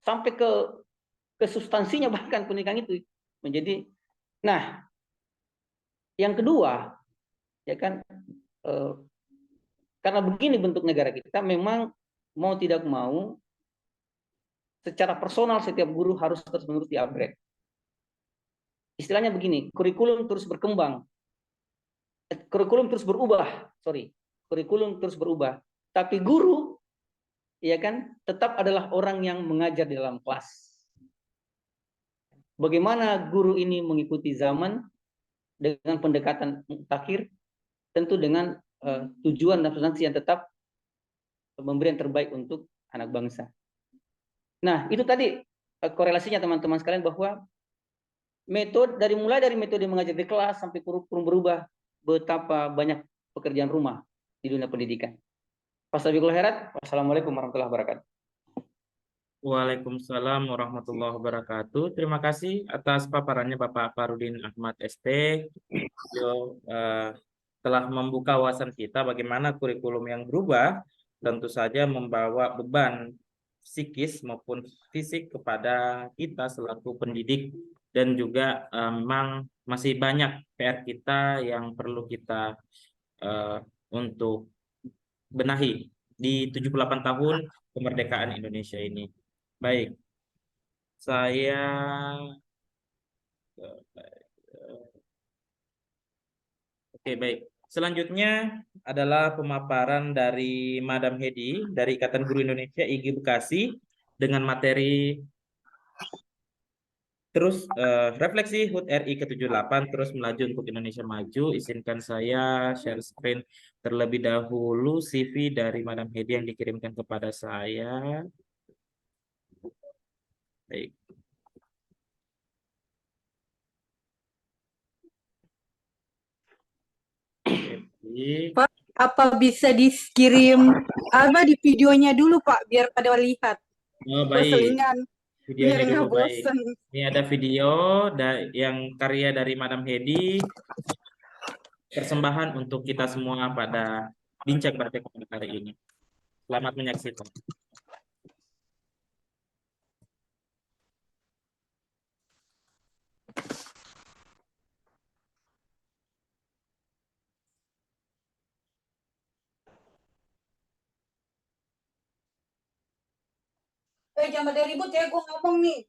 sampai ke substansinya, bahkan pendidikan itu menjadi. Nah, yang kedua, ya kan, karena begini bentuk negara kita, memang mau tidak mau secara personal setiap guru harus terus-menerus di-upgrade. Istilahnya begini, kurikulum terus berkembang, kurikulum terus berubah, kurikulum terus berubah, tapi guru, ya kan, tetap adalah orang yang mengajar di dalam kelas. Bagaimana guru ini mengikuti zaman dengan pendekatan mutakhir, tentu dengan tujuan dan substansi yang tetap memberi yang terbaik untuk anak bangsa. Nah, itu tadi korelasinya teman-teman sekalian, bahwa mulai dari metode mengajar di kelas sampai kurikulum berubah, betapa banyak pekerjaan rumah di dunia pendidikan. Wassalamualaikum warahmatullahi wabarakatuh. Waalaikumsalam warahmatullahi wabarakatuh. Terima kasih atas paparannya Bapak Farudin Ahmad ST. Beliau telah membuka wawasan kita bagaimana kurikulum yang berubah tentu saja membawa beban psikis maupun fisik kepada kita selaku pendidik, dan juga memang masih banyak PR kita yang perlu kita untuk benahi di 78 tahun kemerdekaan Indonesia ini. Baik, saya oke, baik. Selanjutnya adalah pemaparan dari Madam Hedi dari Ikatan Guru Indonesia IGI Bekasi dengan materi terus refleksi HUT RI ke-78 terus melaju untuk Indonesia maju. Izinkan saya share screen terlebih dahulu CV dari Madam Hedi yang dikirimkan kepada saya. Baik. Pak, apa bisa dikirim di videonya dulu Pak, biar pada lihat Oh, baik. perselingan, biar Videonya nggak dulu, baik. bosen. Ini ada video yang karya dari Madam Hedi, persembahan untuk kita semua pada Bincang Merdeka hari ini. Selamat menyaksikan. Jangan pada ribut ya, gue ngomong nih.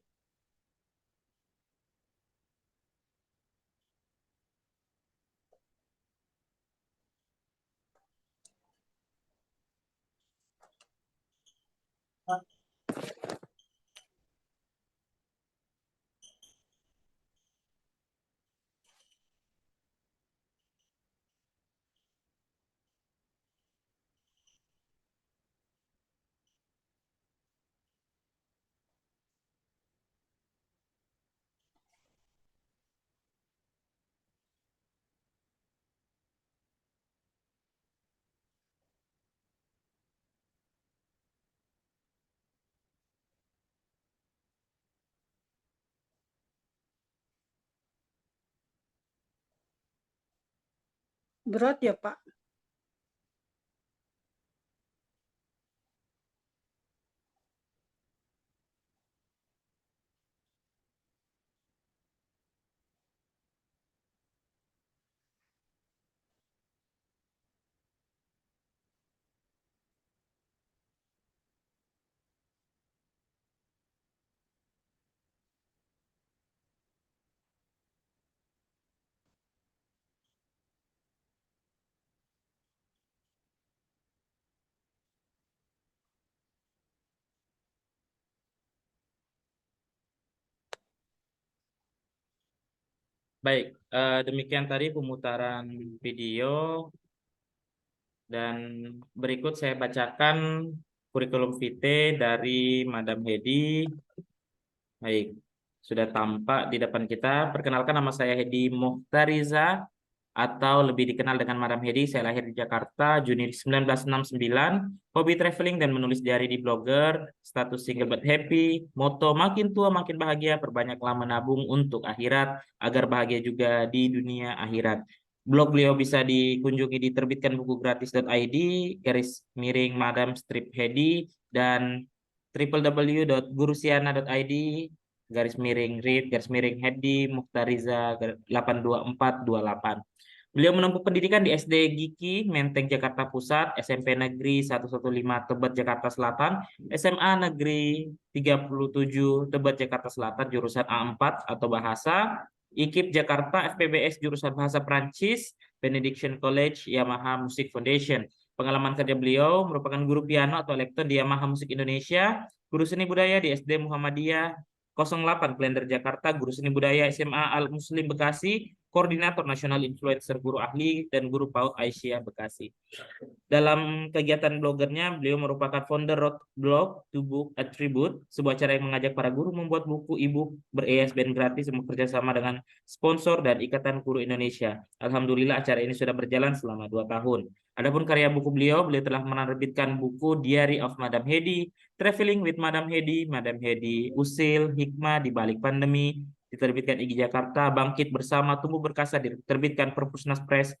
Berat ya Pak. Baik, demikian tadi pemutaran video dan berikut saya bacakan kurikulum vitae dari Madam Hedi. Baik, sudah tampak di depan kita. Perkenalkan, nama saya Hedi Muhtariza atau lebih dikenal dengan Madam Hedi. Saya lahir di Jakarta Juni 1969. Hobi traveling dan menulis diary di Blogger. Status single but happy. Moto makin tua makin bahagia. Perbanyaklah menabung untuk akhirat agar bahagia juga di dunia akhirat. Blog beliau bisa dikunjungi di terbitkanbukugratis.id / Madam Strip Hedi dan www.gurusiana.id / read / Hedi Muhtariza 82428. Beliau menempuh pendidikan di SD Giki, Menteng, Jakarta Pusat, SMP Negeri 115 Tebet, Jakarta Selatan, SMA Negeri 37 Tebet, Jakarta Selatan, jurusan A4 atau Bahasa, IKIP Jakarta, FPBS jurusan Bahasa Prancis, Benediction College, Yamaha Music Foundation. Pengalaman kerja beliau merupakan guru piano atau lektor di Yamaha Musik Indonesia, guru seni budaya di SD Muhammadiyah 08 Klender Jakarta, guru seni budaya SMA Al Muslim Bekasi, koordinator nasional influencer guru ahli dan guru PAUD Aisyah Bekasi. Dalam kegiatan blogernya, beliau merupakan founder Road Blog to Book Attribute, sebuah cara yang mengajak para guru membuat buku e-book ber-ISBN gratis bekerja sama dengan sponsor dan Ikatan Guru Indonesia. Alhamdulillah acara ini sudah berjalan selama 2 tahun. Adapun karya buku beliau telah menerbitkan buku Diary of Madam Hedi, Traveling with Madam Hedi, Usil, Hikmah di Balik Pandemi, diterbitkan IGI Jakarta, Bangkit Bersama, Tumbuh Berkasa, diterbitkan Perpusnas Press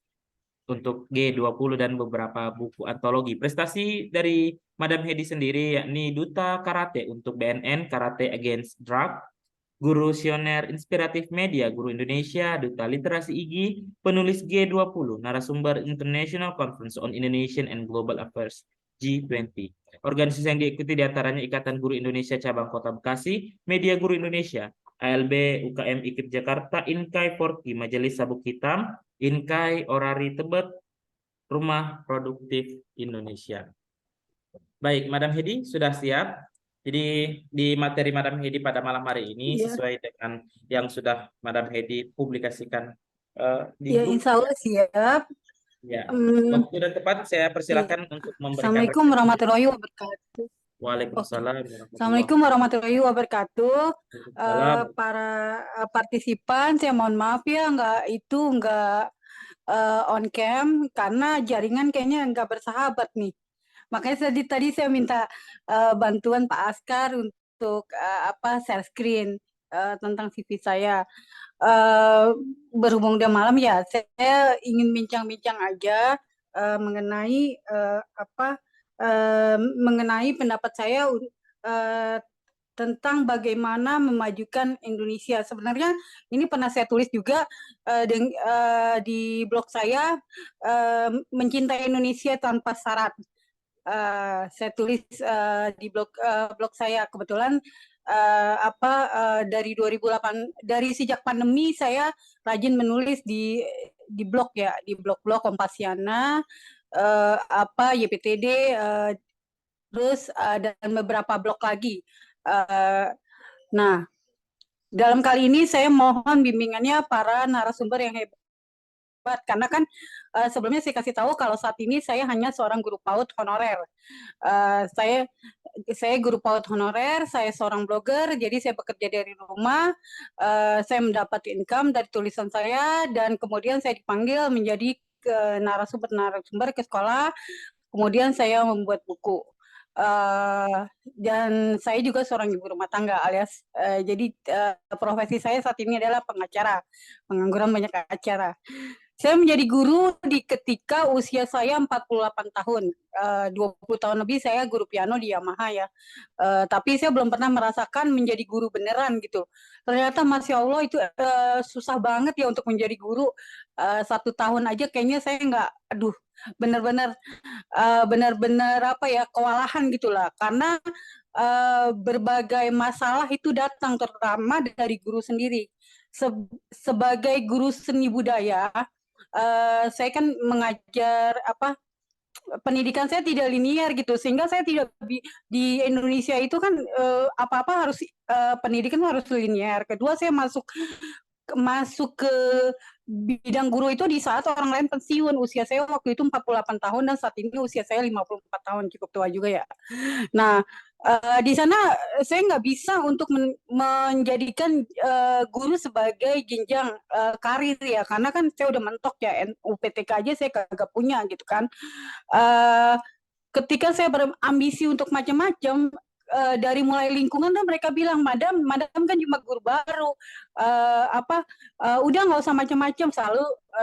untuk G20 dan beberapa buku antologi. Prestasi dari Madam Hedi sendiri yakni Duta Karate untuk BNN, Karate Against Drug, Guru Sioner Inspiratif Media, Guru Indonesia, Duta Literasi IGI, penulis G20, narasumber International Conference on Indonesian and Global Affairs, G20. Organisasi yang diikuti diantaranya Ikatan Guru Indonesia Cabang Kota Bekasi, Media Guru Indonesia, ALB, UKM IKIP Jakarta, Inkai Forki, Majelis Sabuk Hitam, Inkai Orari Tebet, Rumah Produktif Indonesia. Baik, Madam Hedi sudah siap. Jadi di materi Madam Hedi pada malam hari ini sesuai dengan yang sudah Madam Hedi publikasikan di Ya, grup. insya Allah siap. Ya, waktu dan tepat saya persilakan untuk memberikan. Assalamualaikum warahmatullahi wabarakatuh. Waalaikumsalam. Assalamualaikum warahmatullahi wabarakatuh. Waalaikumsalam. Para partisipan, saya mohon maaf ya, nggak on cam karena jaringan kayaknya nggak bersahabat nih. Makanya tadi saya minta bantuan Pak Askar untuk share screen tentang CV saya. Berhubung udah malam ya, saya ingin bincang-bincang aja mengenai mengenai pendapat saya tentang bagaimana memajukan Indonesia. Sebenarnya ini pernah saya tulis juga di blog saya, mencintai Indonesia tanpa syarat. Saya tulis di blog saya. Kebetulan dari 2008, dari sejak pandemi saya rajin menulis di blog ya, di blog Kompasiana, YPTD, terus dan beberapa blog lagi. Nah, dalam kali ini saya mohon bimbingannya para narasumber yang hebat, karena kan sebelumnya saya kasih tahu kalau saat ini saya hanya seorang guru PAUD honorer. Saya guru PAUD honorer, saya seorang blogger, jadi saya bekerja dari rumah, saya mendapat income dari tulisan saya, dan kemudian saya dipanggil menjadi narasumber ke sekolah, kemudian saya membuat buku. Dan saya juga seorang ibu rumah tangga alias jadi profesi saya saat ini adalah pengacara, pengangguran banyak acara. Saya menjadi guru ketika usia saya 48 tahun, 20 tahun lebih saya guru piano di Yamaha ya. Tapi saya belum pernah merasakan menjadi guru beneran gitu. Ternyata Masya Allah itu susah banget ya untuk menjadi guru. 1 tahun aja kayaknya saya nggak, benar-benar kewalahan gitulah. Karena berbagai masalah itu datang terutama dari guru sendiri. Sebagai guru seni budaya, saya kan mengajar pendidikan saya tidak linear gitu, sehingga saya tidak di Indonesia itu kan apa-apa harus pendidikan harus linear. Kedua, saya masuk masuk ke bidang guru itu di saat orang lain pensiun. Usia saya waktu itu 48 tahun dan saat ini usia saya 54 tahun, cukup tua juga ya. Nah, di sana saya nggak bisa untuk menjadikan guru sebagai jenjang karir ya, karena kan saya udah mentok ya, UPTK aja saya kagak punya gitu kan. Ketika saya berambisi untuk macam-macam, dari mulai lingkungan dan mereka bilang, madam kan cuma guru baru, udah nggak usah macam-macam,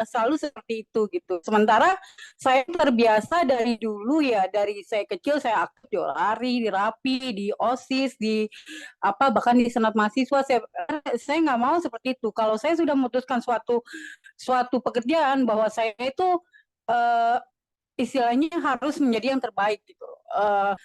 selalu seperti itu gitu. Sementara saya terbiasa dari dulu ya, dari saya kecil saya aktif di Olari, di Rapi, di OSIS, di bahkan di Senat Mahasiswa. Saya nggak mau seperti itu. Kalau saya sudah memutuskan suatu pekerjaan bahwa saya itu istilahnya harus menjadi yang terbaik gitu.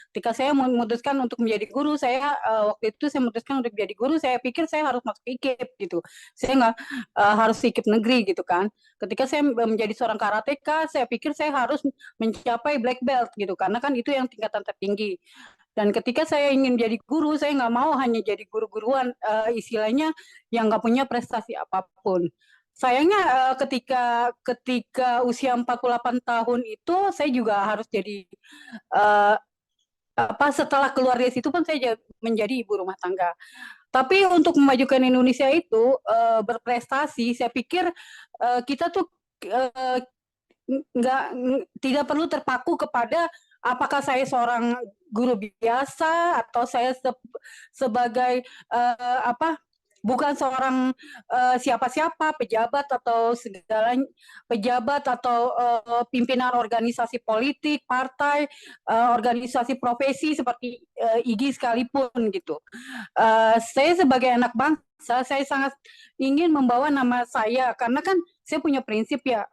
Ketika saya memutuskan untuk menjadi guru, waktu itu saya memutuskan untuk menjadi guru, saya pikir saya harus masuk IKIP gitu. Saya nggak harus IKIP negeri gitu kan. Ketika saya menjadi seorang karateka, saya pikir saya harus mencapai black belt gitu, karena kan itu yang tingkatan tertinggi. Dan ketika saya ingin jadi guru, saya nggak mau hanya jadi guru-guruan, istilahnya yang nggak punya prestasi apapun. Sayangnya ketika usia 48 tahun itu saya juga harus jadi setelah keluar dari situ pun saya menjadi ibu rumah tangga. Tapi untuk memajukan Indonesia itu berprestasi, saya pikir kita tuh tidak perlu terpaku kepada apakah saya seorang guru biasa atau saya sebagai bukan seorang siapa-siapa, pejabat atau pimpinan organisasi politik, partai, organisasi profesi seperti IGI sekalipun gitu. Saya sebagai anak bangsa, saya sangat ingin membawa nama saya karena kan saya punya prinsip ya.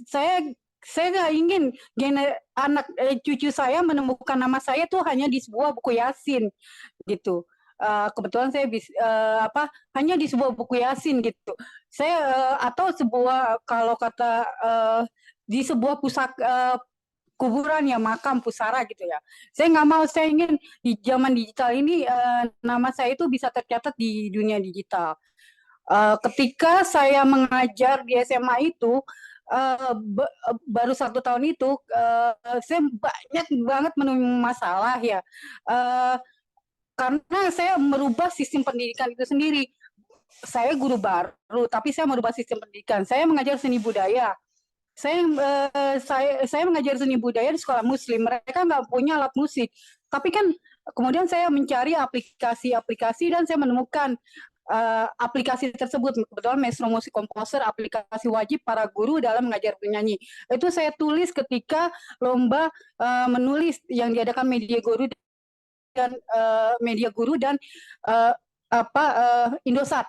Saya nggak ingin cucu saya menemukan nama saya tuh hanya di sebuah buku Yasin gitu. Kebetulan saya hanya di sebuah buku Yasin gitu. Saya atau kalau kata di sebuah kuburan ya, makam pusara gitu ya. Saya nggak mau, saya ingin di zaman digital ini nama saya itu bisa tercatat di dunia digital. Ketika saya mengajar di SMA itu baru 1 tahun itu saya banyak banget menemui masalah ya. Karena saya merubah sistem pendidikan itu sendiri. Saya guru baru, tapi saya merubah sistem pendidikan. Saya mengajar seni budaya. Saya mengajar seni budaya di sekolah Muslim. Mereka nggak punya alat musik. Tapi kan kemudian saya mencari aplikasi-aplikasi dan saya menemukan aplikasi tersebut. Kebetulan Maestro Music Composer, aplikasi wajib para guru dalam mengajar penyanyi. Itu saya tulis ketika lomba menulis yang diadakan Media Guru dan Indosat.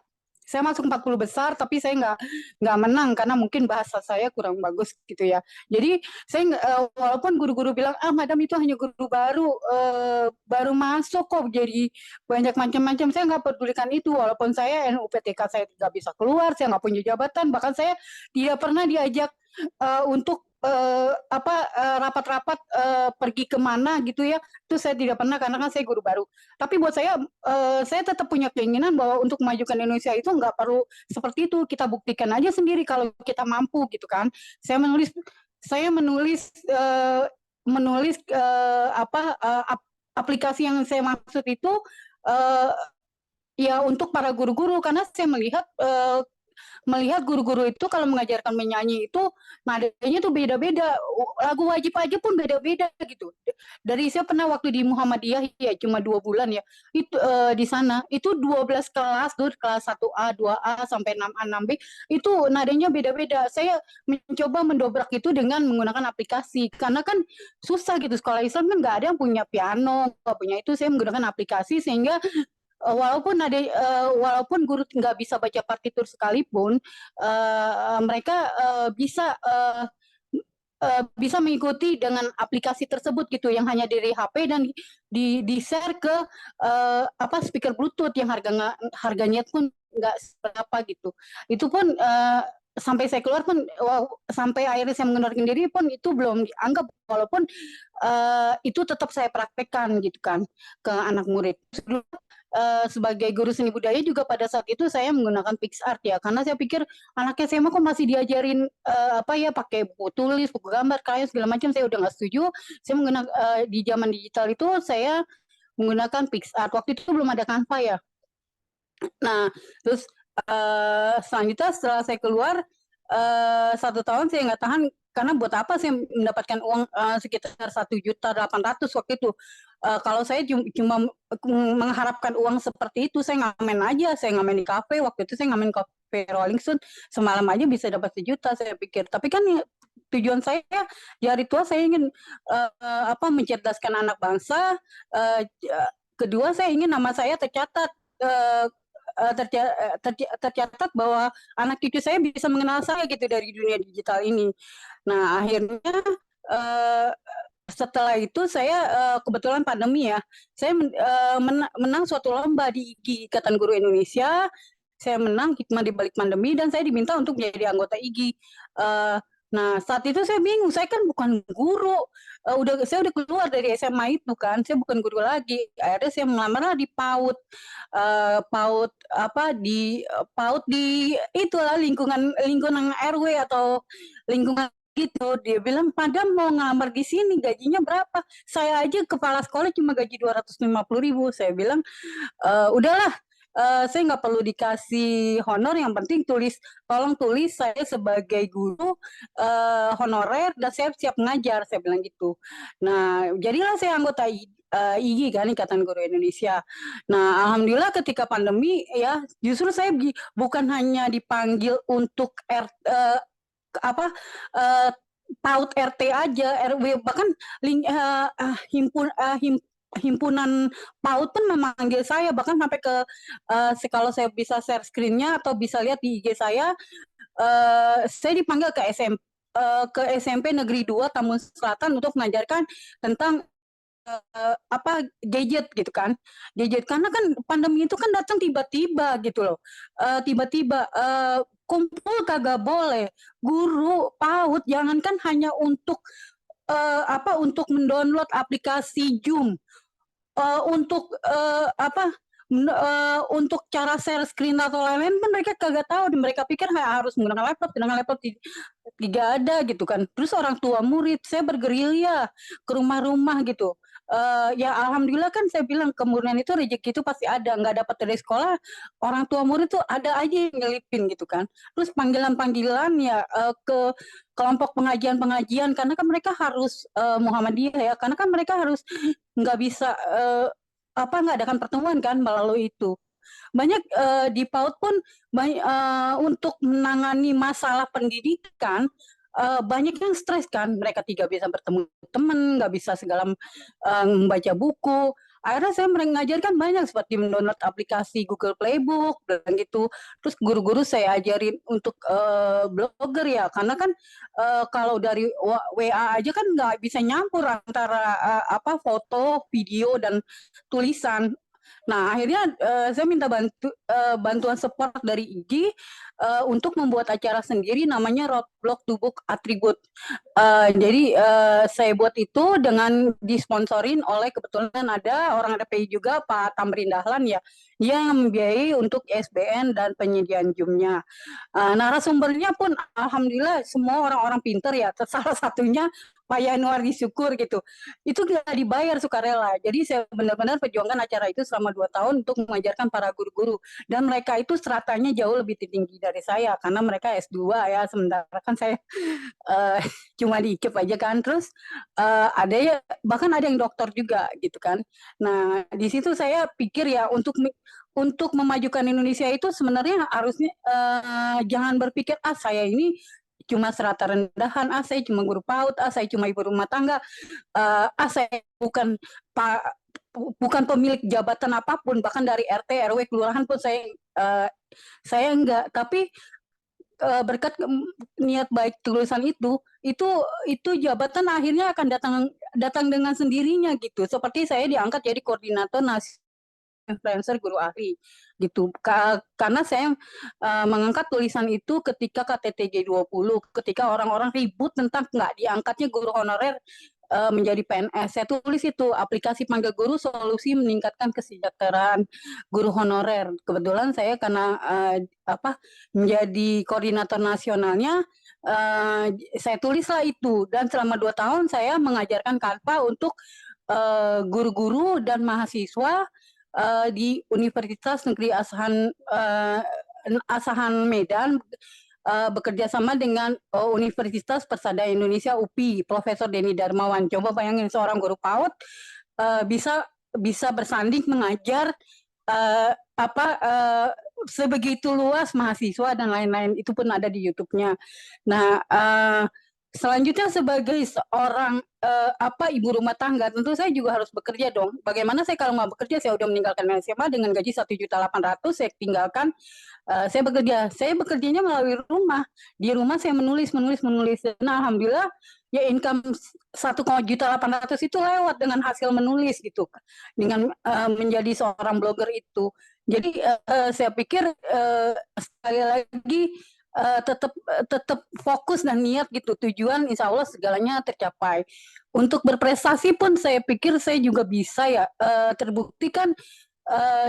Saya masuk 40 besar, tapi saya nggak menang karena mungkin bahasa saya kurang bagus gitu ya. Jadi saya walaupun guru-guru bilang, madam itu hanya guru baru masuk kok, jadi banyak macam-macam. Saya nggak pedulikan itu, walaupun saya NUPTK saya nggak bisa keluar, saya nggak punya jabatan, bahkan saya tidak pernah diajak untuk rapat-rapat pergi kemana gitu ya, itu saya tidak pernah karena kan saya guru baru. Tapi buat saya tetap punya keinginan bahwa untuk memajukan Indonesia itu nggak perlu seperti itu, kita buktikan aja sendiri kalau kita mampu gitu kan. Saya menulis aplikasi yang saya maksud itu ya untuk para guru-guru, karena saya melihat guru-guru itu kalau mengajarkan menyanyi itu nadanya tuh beda-beda, lagu wajib aja pun beda-beda gitu. Dari saya pernah waktu di Muhammadiyah ya cuma 2 bulan ya, itu di sana itu 12 kelas tuh, kelas 1A, 2A sampai 6A, 6B itu nadanya beda-beda. Saya mencoba mendobrak itu dengan menggunakan aplikasi, karena kan susah gitu, sekolah Islam kan nggak ada yang punya piano, nggak punya itu. Saya menggunakan aplikasi sehingga walaupun guru nggak bisa baca partitur sekalipun, mereka bisa mengikuti dengan aplikasi tersebut gitu, yang hanya dari HP dan di share ke speaker Bluetooth yang harganya pun nggak seberapa gitu. Itu pun sampai saya keluar pun, sampai akhirnya saya mengundurkan diri pun itu belum dianggap, walaupun itu tetap saya praktekkan gitu kan ke anak murid. sebagai guru seni budaya juga pada saat itu saya menggunakan PicsArt ya, karena saya pikir anak SMA kok masih diajarin apa ya pakai buku tulis, buku gambar, krayon segala macam. Saya udah nggak setuju. Saya menggunakan di zaman digital itu saya menggunakan PicsArt. Waktu itu belum ada Canva ya. Nah, terus selanjutnya setelah saya keluar 1 tahun saya nggak tahan, karena buat apa saya mendapatkan uang sekitar 1.800.000 waktu itu. Kalau saya cuma mengharapkan uang seperti itu, saya ngamen aja, saya ngamen di kafe. Waktu itu saya ngamen kafe Rolling Stone, semalam aja bisa dapat 1 juta saya pikir. Tapi kan tujuan saya di hari tua saya ingin mencerdaskan anak bangsa. Kedua saya ingin nama saya tercatat. Tercatat bahwa anak cucu saya bisa mengenal saya gitu dari dunia digital ini. Nah, akhirnya setelah itu saya kebetulan pandemi ya, saya menang suatu lomba di IGI, Ikatan Guru Indonesia. Saya menang hikmah di balik pandemi dan saya diminta untuk menjadi anggota IGI. Nah, saat itu saya bingung, saya kan bukan guru. Saya udah keluar dari SMA itu kan, saya bukan guru lagi. Akhirnya saya melamar di PAUD. PAUD PAUD di itulah lingkungan RW atau lingkungan gitu. Dia bilang, "Padam mau ngelamar di sini, gajinya berapa?" Saya aja kepala sekolah cuma gaji 250.000. Saya bilang, udahlah, saya nggak perlu dikasih honor, yang penting tolong tulis saya sebagai guru honorer dan saya siap mengajar, saya bilang gitu. Nah, jadilah saya anggota IGI kan, Ikatan Guru Indonesia. Nah, alhamdulillah ketika pandemi ya, justru saya bukan hanya dipanggil untuk PAUD RT aja, RW, bahkan himpunan PAUD pun memanggil saya, bahkan sampai ke kalau saya bisa share screen-nya atau bisa lihat di IG saya dipanggil ke SMP Negeri 2 Tambun Selatan untuk mengajarkan tentang gadget gitu kan, karena kan pandemi itu kan datang tiba-tiba gitu loh. Tiba-tiba kumpul kagak boleh, guru PAUD jangankan hanya untuk untuk mendownload aplikasi Zoom, untuk untuk cara share screen atau lain-lain pun mereka kagak tahu. Mereka pikir harus menggunakan laptop, sedangkan laptop tidak ada gitu kan. Terus orang tua murid saya bergerilya ke rumah-rumah gitu. Ya alhamdulillah kan saya bilang kemurnian itu, rezeki itu pasti ada. Nggak dapat dari sekolah, orang tua murid tuh ada aja yang nyelipin gitu kan. Terus panggilan-panggilan ya ke kelompok pengajian-pengajian, karena kan mereka harus Muhammadiyah ya, karena kan mereka harus nggak bisa ngadakan pertemuan kan melalui itu. Banyak di PAUD pun untuk menangani masalah pendidikan, banyak yang stres kan, mereka tidak bisa bertemu teman, nggak bisa segala membaca buku. Akhirnya saya mengajarkan banyak seperti mendownload aplikasi Google Playbook dan gitu. Terus guru-guru saya ajarin untuk blogger ya, karena kan kalau dari WA aja kan nggak bisa nyampur antara foto, video dan tulisan. Nah, akhirnya saya minta bantuan support dari IGI untuk membuat acara sendiri namanya Roadblock to Book Attribute. Jadi saya buat itu dengan disponsorin oleh, kebetulan ada orang ADPI juga, Pak Tamrin Dahlan ya, dia yang membiayai untuk ISBN dan penyediaan Zoom-nya. Narasumbernya pun alhamdulillah semua orang-orang pinter ya, salah satunya Pak Yanuar Syukur gitu. Itu nggak dibayar, sukarela. Jadi saya benar-benar perjuangkan acara itu selama 2 tahun untuk mengajarkan para guru-guru. Dan mereka itu stratanya jauh lebih tinggi dari saya, karena mereka S2 ya, sementara kan saya cuma di IKIP aja kan. Terus ada ya, bahkan ada yang dokter juga gitu kan. Nah, di situ saya pikir ya, untuk memajukan Indonesia itu sebenarnya harusnya jangan berpikir saya ini cuma serata rendahan, saya cuma guru PAUD, saya cuma ibu rumah tangga, saya bukan pemilik jabatan apapun, bahkan dari RT, RW, kelurahan pun saya enggak. Tapi berkat niat baik tulisan itu jabatan akhirnya akan datang dengan sendirinya gitu. Seperti saya diangkat jadi koordinator influencer guru ahli gitu, karena saya mengangkat tulisan itu ketika KTT G20, ketika orang-orang ribut tentang nggak diangkatnya guru honorer menjadi PNS. Saya tulis itu aplikasi panggil guru solusi meningkatkan kesejahteraan guru honorer. Kebetulan saya karena menjadi koordinator nasionalnya, saya tulislah itu dan selama 2 tahun saya mengajarkan Canva untuk guru-guru dan mahasiswa di Universitas Negeri Asahan Medan, bekerja sama dengan Universitas Persada Indonesia UPI, Profesor Denny Darmawan. Coba bayangin seorang guru PAUD bisa bersanding mengajar sebegitu luas mahasiswa dan lain-lain. Itu pun ada di YouTube-nya. Nah, selanjutnya sebagai seorang ibu rumah tangga, tentu saya juga harus bekerja dong. Bagaimana saya kalau nggak bekerja? Saya udah meninggalkan SMA dengan gaji 1.800.000, saya tinggalkan. Saya bekerja. Saya bekerjanya melalui rumah. Di rumah saya menulis. Nah, alhamdulillah ya income 1.800.000 itu lewat dengan hasil menulis gitu, dengan menjadi seorang blogger itu. Jadi saya pikir sekali lagi tetap fokus dan niat gitu, tujuan insya Allah segalanya tercapai. Untuk berprestasi pun saya pikir saya juga bisa ya, terbukti kan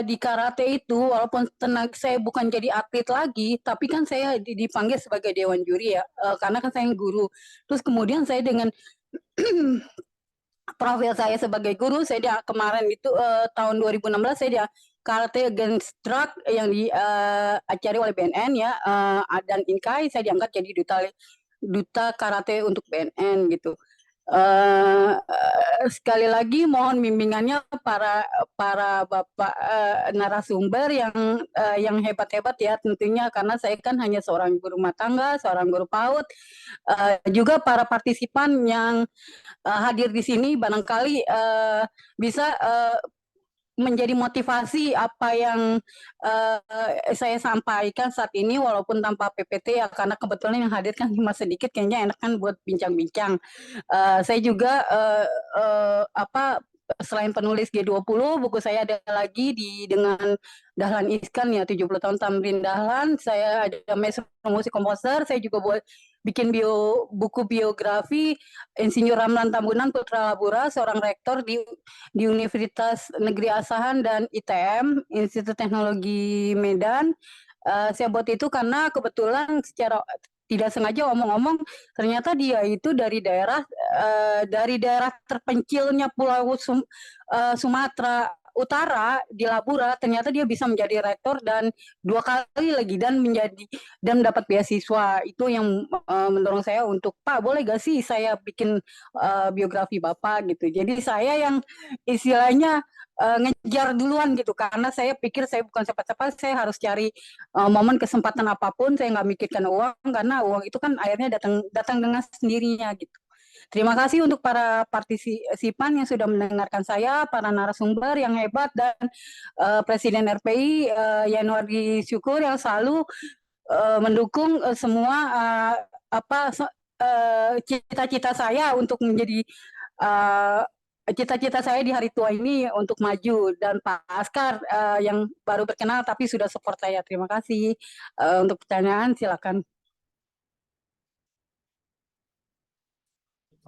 di karate itu, walaupun saya bukan jadi atlet lagi, tapi kan saya dipanggil sebagai dewan juri ya, karena kan saya guru. Terus kemudian saya dengan profil saya sebagai guru, saya kemarin itu tahun 2016 saya Karate Against Drug yang diacari oleh BNN ya, dan Inkai, saya diangkat jadi duta karate untuk BNN gitu. Sekali lagi mohon bimbingannya para bapak narasumber yang hebat-hebat ya tentunya, karena saya kan hanya seorang ibu rumah tangga, seorang guru PAUD. Juga para partisipan yang hadir di sini barangkali bisa menjadi motivasi apa yang saya sampaikan saat ini walaupun tanpa PPT ya, karena kebetulan yang hadir kan cuma sedikit, kayaknya enak kan buat bincang-bincang. Saya juga selain penulis G20, buku saya ada lagi dengan Dahlan Iskan ya, 70 tahun Tamrin Dahlan. Saya ada musik komposer, saya juga buat bikin buku biografi Insinyur Ramlan Tambunan Putra Labura, seorang rektor di Universitas Negeri Asahan dan ITM, Institut Teknologi Medan. Saya buat itu karena kebetulan secara tidak sengaja omong-omong ternyata dia itu dari daerah terpencilnya Pulau Sumatera Utara di Labura, ternyata dia bisa menjadi rektor dan 2 kali lagi dan mendapat beasiswa. Itu yang mendorong saya untuk, Pak, boleh gak sih saya bikin biografi Bapak gitu. Jadi saya yang istilahnya ngejar duluan gitu, karena saya pikir saya bukan siapa-siapa, saya harus cari momen kesempatan apapun, saya nggak mikirkan uang, karena uang itu kan akhirnya datang dengan sendirinya gitu. Terima kasih untuk para partisipan yang sudah mendengarkan saya, para narasumber yang hebat, dan Presiden RPI Yanuardi Syukur yang selalu mendukung semua cita-cita saya untuk menjadi cita-cita saya di hari tua ini untuk maju, dan Pak Askar yang baru berkenal tapi sudah support saya. Terima kasih. Untuk pertanyaan silakan.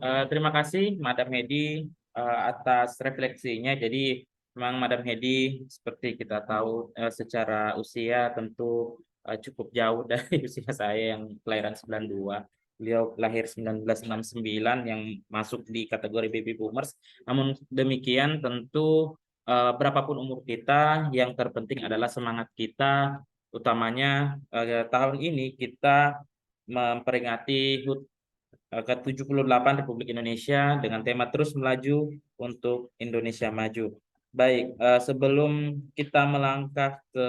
Terima kasih Madam Hedi atas refleksinya. Jadi memang Madam Hedi seperti kita tahu secara usia tentu cukup jauh dari usia saya yang kelahiran 92. Beliau lahir 1969 yang masuk di kategori baby boomers. Namun demikian tentu berapapun umur kita, yang terpenting adalah semangat kita. Utamanya tahun ini kita memperingati HUT ke-78 Republik Indonesia dengan tema Terus Melaju untuk Indonesia Maju. Baik, sebelum kita melangkah ke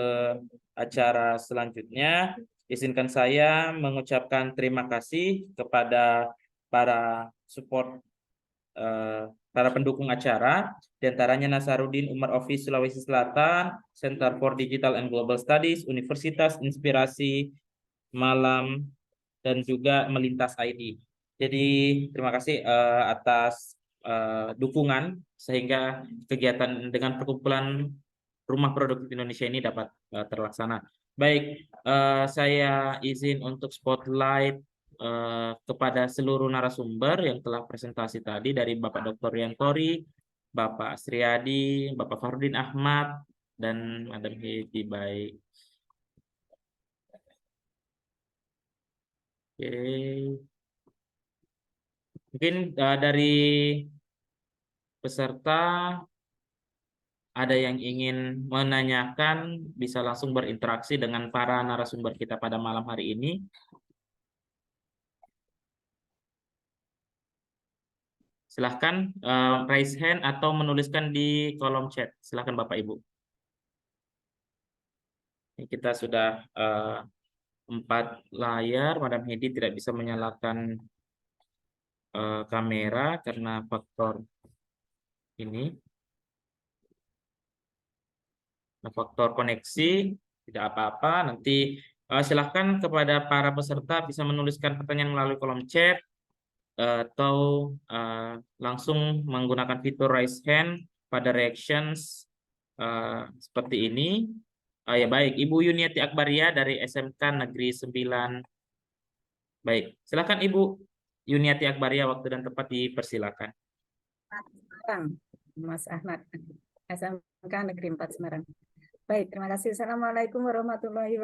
acara selanjutnya, izinkan saya mengucapkan terima kasih kepada para support, para pendukung acara, diantaranya Nasaruddin Umar Office Sulawesi Selatan, Center for Digital and Global Studies, Universitas Inspirasi Malam, dan juga Melintas ID. Jadi terima kasih atas dukungan sehingga kegiatan dengan perkumpulan Rumah Produktif Indonesia ini dapat terlaksana. Baik, saya izin untuk spotlight kepada seluruh narasumber yang telah presentasi tadi dari Bapak Dr. Riantori, Bapak Asriyadi, Bapak Farudin Ahmad, dan Madam Hedi. Baik. Oke. Mungkin dari peserta ada yang ingin menanyakan, bisa langsung berinteraksi dengan para narasumber kita pada malam hari ini. Silahkan raise hand atau menuliskan di kolom chat. Silahkan Bapak Ibu. Ini kita sudah 4 layar. Madam Hedi tidak bisa menyalakan kamera karena faktor ini. Faktor koneksi, tidak apa-apa. Nanti silahkan kepada para peserta bisa menuliskan pertanyaan melalui kolom chat atau langsung menggunakan fitur raise hand pada reactions seperti ini. Ya baik, Ibu Yuniati Akbaria dari SMK Negeri 9. Baik, silakan Ibu Yuniati Akbaria, waktu dan tempat dipersilakan. Semarang, Mas Ahmad, SMK Negeri 4 Semarang. Baik, terima kasih. Assalamualaikum warahmatullahi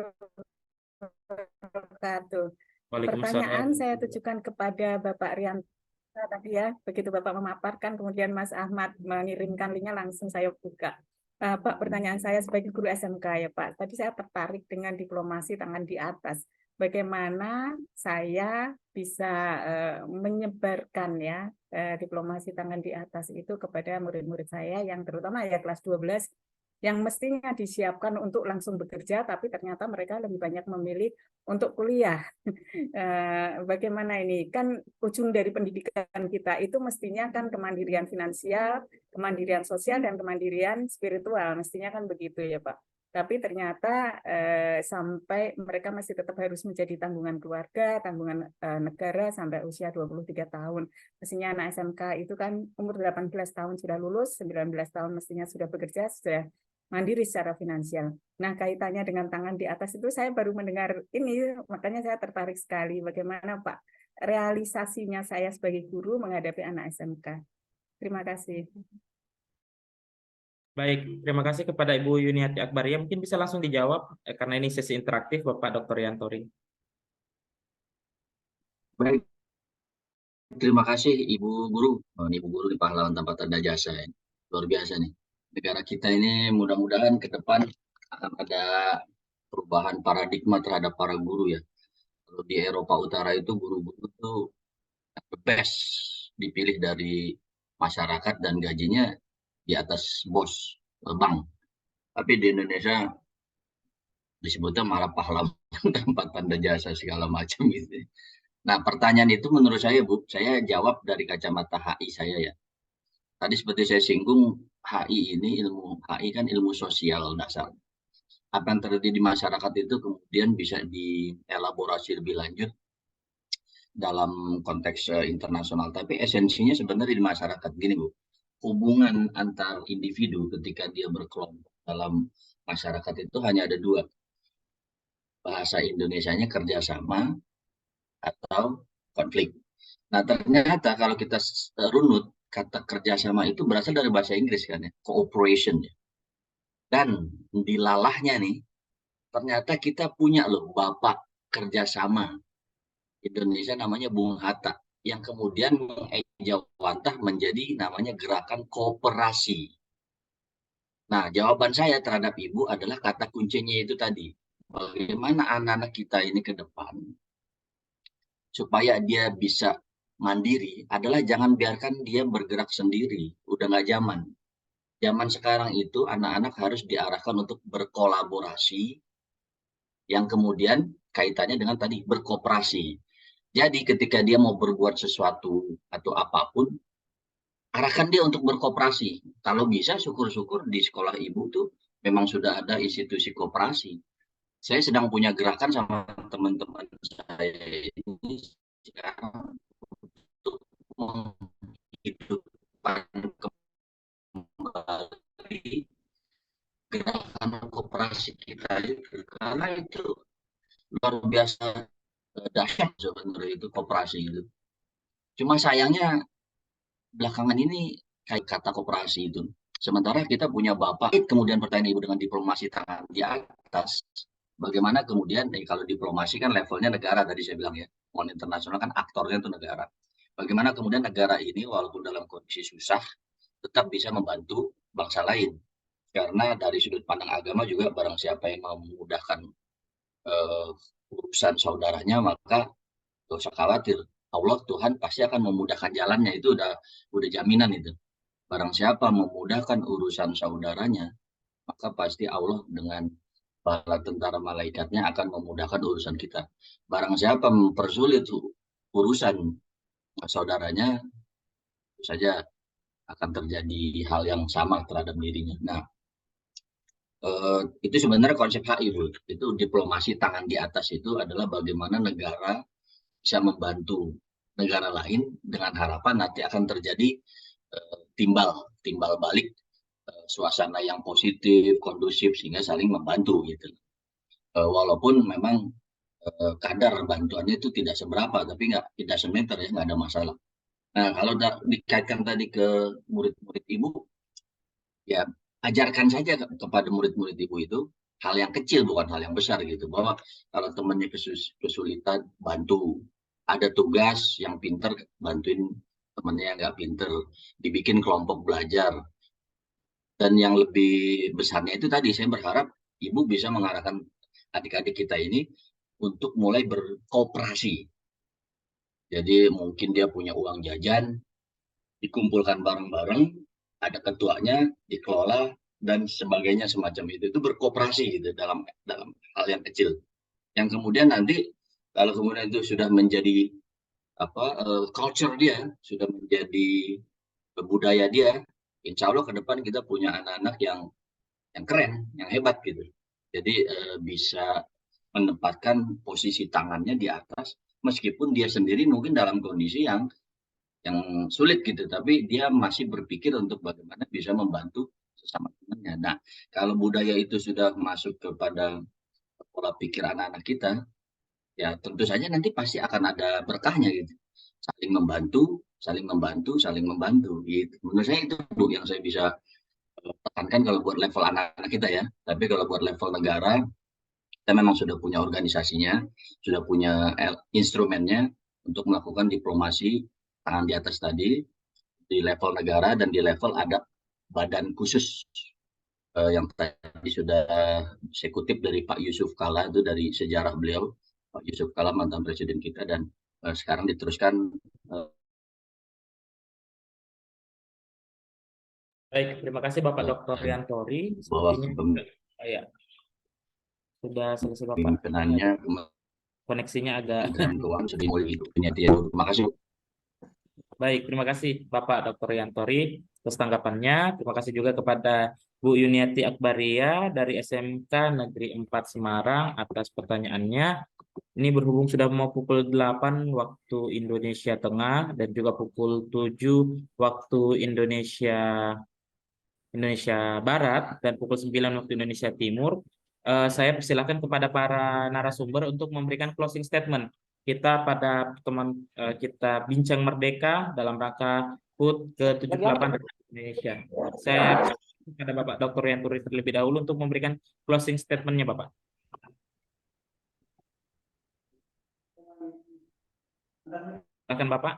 wabarakatuh. Pertanyaan saya tujukan kepada Bapak Rianto tadi ya, begitu Bapak memaparkan, kemudian Mas Ahmad mengirimkan linknya, langsung saya buka. Pak, pertanyaan saya sebagai guru SMK ya Pak, tadi saya tertarik dengan diplomasi tangan di atas. Bagaimana saya bisa menyebarkan ya diplomasi tangan di atas itu kepada murid-murid saya yang terutama ya kelas 12 yang mestinya disiapkan untuk langsung bekerja, tapi ternyata mereka lebih banyak memilih untuk kuliah. Bagaimana ini? Kan ujung dari pendidikan kita itu mestinya kan kemandirian finansial, kemandirian sosial, dan kemandirian spiritual. Mestinya kan begitu ya Pak. Tapi ternyata sampai mereka masih tetap harus menjadi tanggungan keluarga, tanggungan negara sampai usia 23 tahun. Mestinya anak SMK itu kan umur 18 tahun sudah lulus, 19 tahun mestinya sudah bekerja, sudah mandiri secara finansial. Nah, kaitannya dengan tangan di atas itu saya baru mendengar ini, makanya saya tertarik sekali bagaimana Pak realisasinya saya sebagai guru menghadapi anak SMK. Terima kasih. Baik, terima kasih kepada Ibu Yuniati Akbaria. Mungkin bisa langsung dijawab karena ini sesi interaktif Bapak Dr. Riantori. Baik, terima kasih Ibu Guru. Ibu Guru di pahlawan tanpa tanda jasa. Luar biasa nih. Negara kita ini mudah-mudahan ke depan akan ada perubahan paradigma terhadap para guru ya. Kalau di Eropa Utara itu guru-guru itu the best dipilih dari masyarakat dan gajinya di atas bos bank. Tapi di Indonesia disebutnya malah pahlawan tanpa tanda jasa segala macam gitu. Nah, pertanyaan itu menurut saya Bu, saya jawab dari kacamata HI saya ya. Tadi seperti saya singgung, HI ini HI kan ilmu sosial dasar. Apa yang terjadi di masyarakat itu kemudian bisa dielaborasi lebih lanjut dalam konteks internasional. Tapi esensinya sebenarnya di masyarakat gini Bu, hubungan antar individu ketika dia berkelompok dalam masyarakat itu hanya ada 2. Bahasa Indonesianya kerjasama atau konflik. Nah, ternyata kalau kita runut, kata kerjasama itu berasal dari bahasa Inggris kan ya, cooperation ya. Dan dilalahnya nih, ternyata kita punya loh bapak kerjasama Indonesia namanya Bung Hatta, yang kemudian mengejawantah menjadi namanya gerakan kooperasi. Nah, jawaban saya terhadap Ibu adalah kata kuncinya itu tadi. Bagaimana anak-anak kita ini ke depan supaya dia bisa mandiri adalah jangan biarkan dia bergerak sendiri. Udah nggak zaman. Zaman sekarang itu anak-anak harus diarahkan untuk berkolaborasi yang kemudian kaitannya dengan tadi berkooperasi. Jadi ketika dia mau berbuat sesuatu atau apapun, arahkan dia untuk berkooperasi. Kalau bisa syukur-syukur di sekolah Ibu tuh memang sudah ada institusi kooperasi. Saya sedang punya gerakan sama teman-teman saya ini sekarang untuk menghidupkan kembali gerakan kooperasi kita itu, karena itu luar biasa dahsyat sebenarnya itu koperasi itu. Cuma sayangnya belakangan ini kayak kata koperasi itu. Sementara kita punya Bapak, kemudian pertanyaan Ibu dengan diplomasi tangan di atas. Bagaimana kemudian, kalau diplomasi kan levelnya negara tadi saya bilang ya. On internasional kan aktornya itu negara. Bagaimana kemudian negara ini walaupun dalam kondisi susah, tetap bisa membantu bangsa lain. Karena dari sudut pandang agama juga barang siapa yang mau memudahkan urusan saudaranya, maka gak usah khawatir. Allah Tuhan pasti akan memudahkan jalannya, itu udah jaminan itu. Barang siapa memudahkan urusan saudaranya, maka pasti Allah dengan para tentara malaikatnya akan memudahkan urusan kita. Barang siapa mempersulit urusan saudaranya, itu saja akan terjadi hal yang sama terhadap dirinya. Nah, itu sebenarnya konsep HI, Bu. Itu diplomasi tangan di atas itu adalah bagaimana negara bisa membantu negara lain dengan harapan nanti akan terjadi timbal balik, suasana yang positif, kondusif sehingga saling membantu gitu. Walaupun memang kadar bantuannya itu tidak seberapa, tapi tidak semeter ya, nggak ada masalah. Nah, kalau dikaitkan tadi ke murid-murid Ibu, ya ajarkan saja kepada murid-murid Ibu itu hal yang kecil, bukan hal yang besar gitu. Bahwa kalau temannya kesulitan, bantu. Ada tugas yang pinter, bantuin temannya yang nggak pinter. Dibikin kelompok belajar. Dan yang lebih besarnya itu tadi, saya berharap Ibu bisa mengarahkan adik-adik kita ini untuk mulai berkooperasi. Jadi mungkin dia punya uang jajan, dikumpulkan bareng-bareng, ada ketuanya, dikelola, dan sebagainya semacam itu. Itu berkooperasi gitu dalam hal yang kecil. Yang kemudian nanti, kalau kemudian itu sudah menjadi culture dia, sudah menjadi budaya dia, insya Allah ke depan kita punya anak-anak yang keren, yang hebat gitu. Jadi bisa menempatkan posisi tangannya di atas, meskipun dia sendiri mungkin dalam kondisi yang sulit gitu, tapi dia masih berpikir untuk bagaimana bisa membantu sesama temannya. Nah, kalau budaya itu sudah masuk kepada pola pikir anak-anak kita, ya tentu saja nanti pasti akan ada berkahnya gitu. Saling membantu, saling membantu, saling membantu gitu. Menurut saya itu Bu yang saya bisa tekankan kalau buat level anak-anak kita ya. Tapi kalau buat level negara, kita memang sudah punya organisasinya, sudah punya instrumennya untuk melakukan diplomasi tangan di atas tadi, di level negara dan di level ada badan khusus yang tadi sudah saya kutip dari Pak Yusuf Kala, itu dari sejarah beliau. Pak Yusuf Kala mantan presiden kita, dan sekarang diteruskan. Baik, terima kasih Bapak Dr. Riantori. Sepertinya ya, sudah selesai Bapak. Pimpinannya koneksinya agak keuangan sudah mulai hidup. Terima kasih. Baik, terima kasih Bapak Dr. Riantori atas tanggapannya. Terima kasih juga kepada Bu Yuniati Akbaria dari SMK Negeri 4 Semarang atas pertanyaannya. Ini berhubung sudah mau pukul 8 waktu Indonesia Tengah dan juga pukul 7 waktu Indonesia Barat dan pukul 9 waktu Indonesia Timur. Saya persilahkan kepada para narasumber untuk memberikan closing statement kita pada teman kita Bincang Merdeka dalam rangka HUT ke-78 Indonesia. Saya kepada Bapak Dr. Riantori terlebih dahulu untuk memberikan closing statement-nya, Bapak. Silakan Bapak,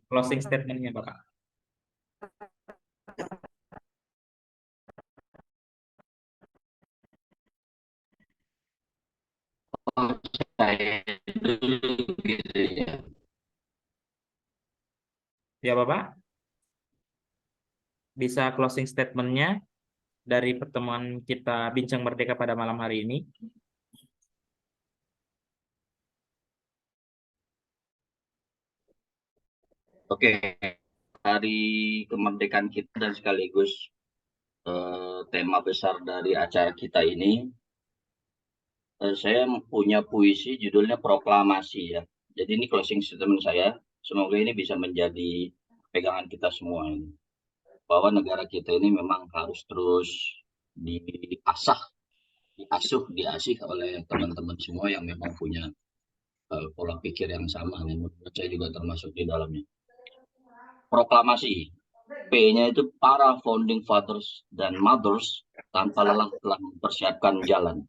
closing statement-nya Bapak. Gitu ya. Ya Bapak, bisa closing statement-nya dari pertemuan kita Bincang Merdeka pada malam hari ini. Oke, hari kemerdekaan kita dan sekaligus tema besar dari acara kita ini, saya punya puisi judulnya Proklamasi ya. Jadi ini closing statement saya. Semoga ini bisa menjadi pegangan kita semua ini. Bahwa negara kita ini memang harus terus diasah, diasuh, diasih oleh teman-teman semua yang memang punya pola pikir yang sama. Menurut saya juga termasuk di dalamnya. Proklamasi. P-nya itu para founding fathers dan mothers tanpa lelah telah mempersiapkan jalan.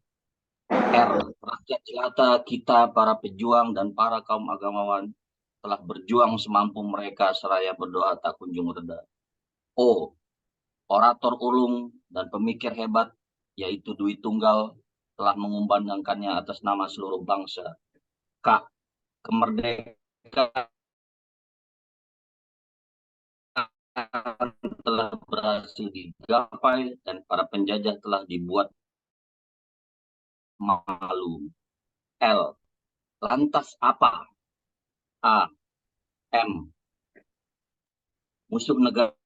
R. Rakyat jelata kita, para pejuang dan para kaum agamawan telah berjuang semampu mereka seraya berdoa tak kunjung reda. O. Orator ulung dan pemikir hebat, yaitu Dwi Tunggal, telah mengumandangkannya atas nama seluruh bangsa. K. Kemerdekaan telah berhasil digapai dan para penjajah telah dibuat malu. L. Lantas apa? A. M. Musuh negara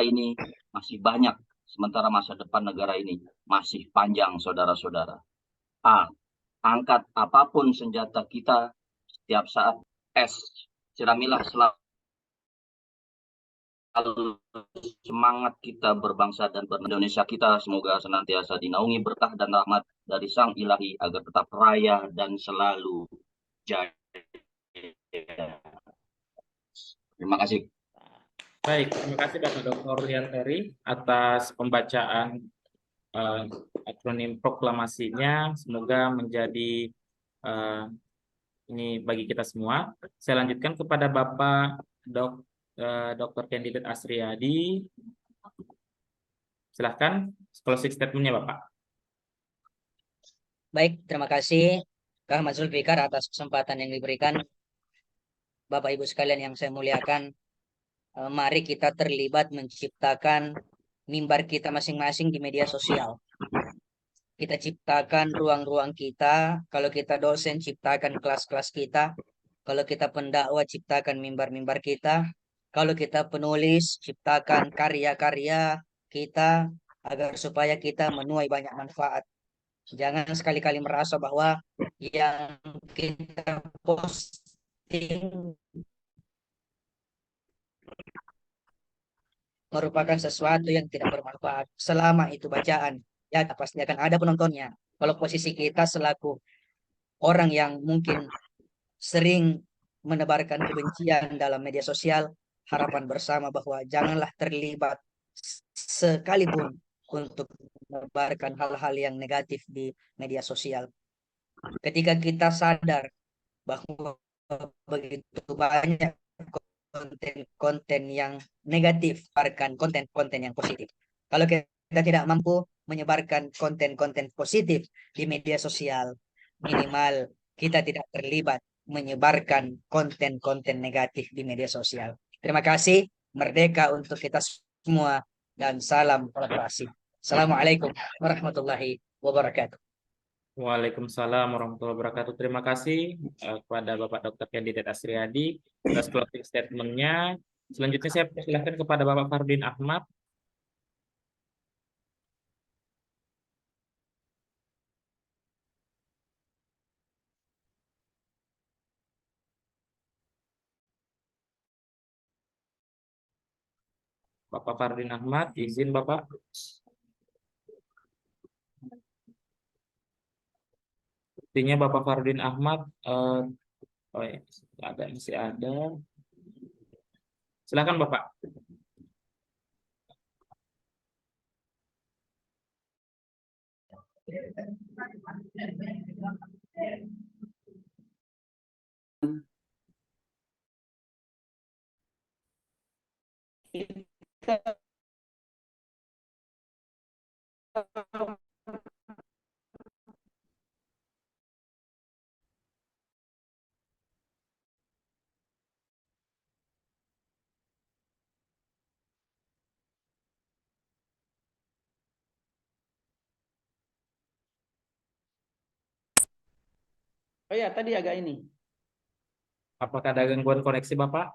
ini masih banyak, sementara masa depan negara ini masih panjang, saudara-saudara. A. Angkat apapun senjata kita setiap saat. S. Siramilah selalu semangat kita berbangsa dan berindonesia kita, semoga senantiasa dinaungi berkah dan rahmat dari Sang Ilahi agar tetap raya dan selalu jaya. Terima kasih. Baik, terima kasih Bapak Dr. Rian Ferry atas pembacaan akronim proklamasinya. Semoga menjadi ini bagi kita semua. Saya lanjutkan kepada Bapak Dr. Kandidat Asriyadi. Silahkan closing statement-nya Bapak. Baik, terima kasih Kak Ahmad Zulfikar atas kesempatan yang diberikan. Bapak Ibu sekalian yang saya muliakan, mari kita terlibat menciptakan mimbar kita masing-masing di media sosial. Kita ciptakan ruang-ruang kita, kalau kita dosen ciptakan kelas-kelas kita, kalau kita pendakwah ciptakan mimbar-mimbar kita, kalau kita penulis ciptakan karya-karya kita agar supaya kita menuai banyak manfaat. Jangan sekali-kali merasa bahwa yang kita posting merupakan sesuatu yang tidak bermanfaat. Selama itu bacaan, ya pasti akan ada penontonnya. Kalau posisi kita selaku orang yang mungkin sering menebarkan kebencian dalam media sosial, harapan bersama bahwa janganlah terlibat sekalipun untuk menebarkan hal-hal yang negatif di media sosial. Ketika kita sadar bahwa begitu banyak konten-konten yang negatif, menyebarkan konten-konten yang positif. Kalau kita tidak mampu menyebarkan konten-konten positif di media sosial, minimal kita tidak terlibat menyebarkan konten-konten negatif di media sosial. Terima kasih, merdeka untuk kita semua, dan salam kolaborasi. Assalamualaikum warahmatullahi wabarakatuh. Waalaikumsalam warahmatullahi wabarakatuh. Terima kasih kepada Bapak Dr. Kandidat Asriyadi atas closing statement-nya. Selanjutnya saya persilahkan kepada Bapak Fardin Ahmad. Bapak Fardin Ahmad, izin Bapak. Sepertinya Bapak Fardin Ahmad masih ada. Silakan Bapak. Oh ya, tadi agak ini. Apakah ada gangguan koneksi Bapak?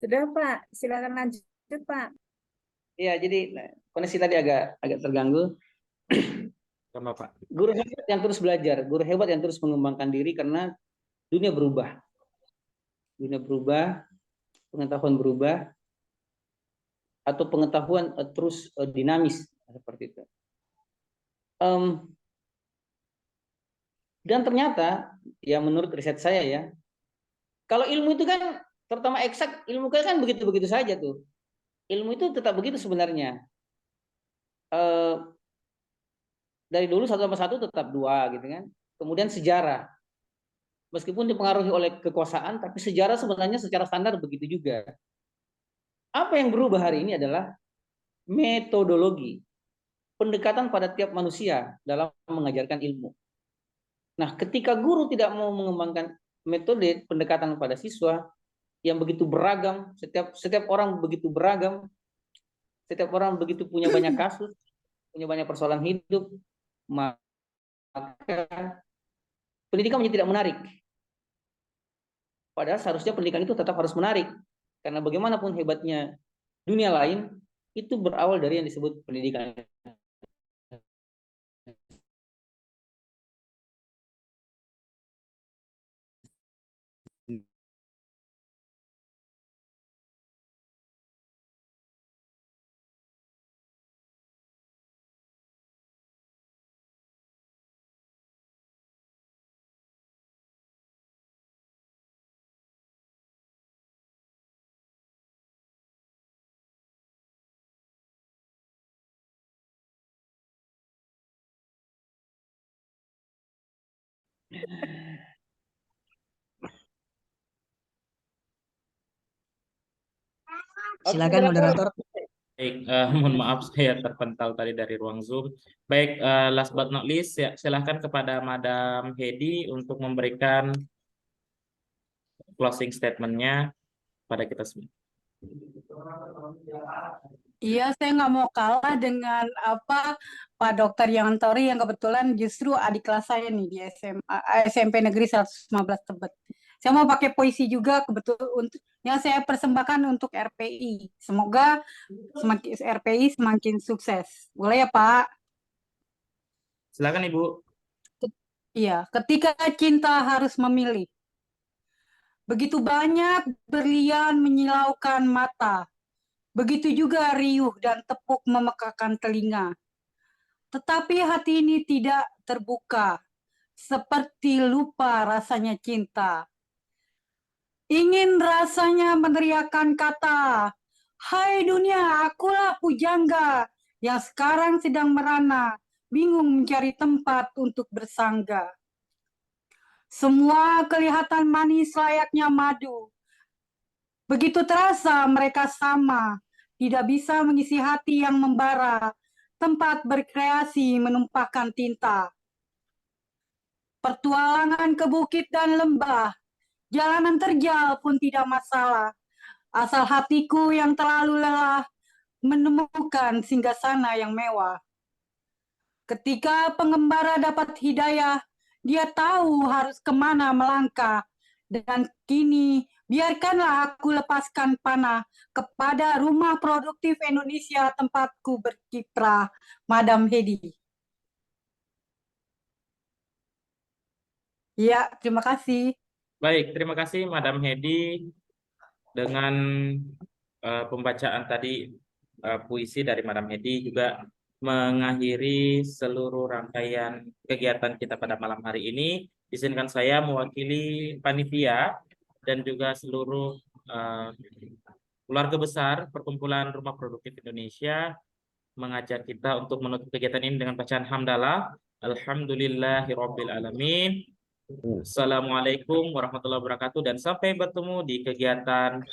Sudah Pak, silakan lanjut Pak. Iya, jadi koneksi tadi agak terganggu. Bapak. Guru hebat yang terus belajar, guru hebat yang terus mengembangkan diri karena dunia berubah. Dunia berubah, pengetahuan berubah, atau pengetahuan terus dinamis seperti itu. Dan ternyata, ya menurut riset saya ya, kalau ilmu itu kan, terutama eksak, ilmu kan begitu-begitu saja tuh. Ilmu itu tetap begitu sebenarnya. Dari dulu 1+1 tetap 2 gitu kan. Kemudian sejarah. Meskipun dipengaruhi oleh kekuasaan, tapi sejarah sebenarnya secara standar begitu juga. Apa yang berubah hari ini adalah metodologi, pendekatan pada tiap manusia dalam mengajarkan ilmu. Nah, ketika guru tidak mau mengembangkan metode pendekatan pada siswa yang begitu beragam, setiap orang begitu beragam, setiap orang begitu punya banyak kasus, punya banyak persoalan hidup, maka pendidikan menjadi tidak menarik. Padahal seharusnya pendidikan itu tetap harus menarik, karena bagaimanapun hebatnya dunia lain, itu berawal dari yang disebut pendidikan. Silakan moderator. Baik, mohon maaf saya terpental tadi dari ruang Zoom. Baik, last but not least, ya, silahkan kepada Madam Hedi untuk memberikan closing statement-nya pada kita semua. Iya, saya nggak mau kalah dengan Pak Dokter Yantori yang kebetulan justru adik kelas saya nih di SMP Negeri 115 Tebet. Saya mau pakai puisi juga kebetulan untuk yang saya persembahkan untuk RPI. Semoga RPI semakin sukses. Boleh ya, Pak? Silakan Ibu. Iya, ketika cinta harus memilih. Begitu banyak berlian menyilaukan mata. Begitu juga riuh dan tepuk memekakan telinga. Tetapi hati ini tidak terbuka, seperti lupa rasanya cinta. Ingin rasanya meneriakkan kata, hai dunia, akulah pujangga yang sekarang sedang merana, bingung mencari tempat untuk bersangga. Semua kelihatan manis layaknya madu. Begitu terasa mereka sama, tidak bisa mengisi hati yang membara, tempat berkreasi menumpahkan tinta. Pertualangan ke bukit dan lembah, jalanan terjal pun tidak masalah, asal hatiku yang terlalu lelah menemukan singgasana yang mewah. Ketika pengembara dapat hidayah, dia tahu harus kemana melangkah, dan kini biarkanlah aku lepaskan panah kepada Rumah Produktif Indonesia tempatku berkiprah, Madam Hedi. Ya, terima kasih. Baik, terima kasih Madam Hedi dengan pembacaan tadi puisi dari Madam Hedi juga mengakhiri seluruh rangkaian kegiatan kita pada malam hari ini. Izinkan saya mewakili panitia dan juga seluruh keluarga besar Perkumpulan Rumah Produktif Indonesia mengajak kita untuk menutup kegiatan ini dengan bacaan hamdalah. Alhamdulillahirabbil alamin. Assalamualaikum warahmatullahi wabarakatuh dan sampai bertemu di kegiatan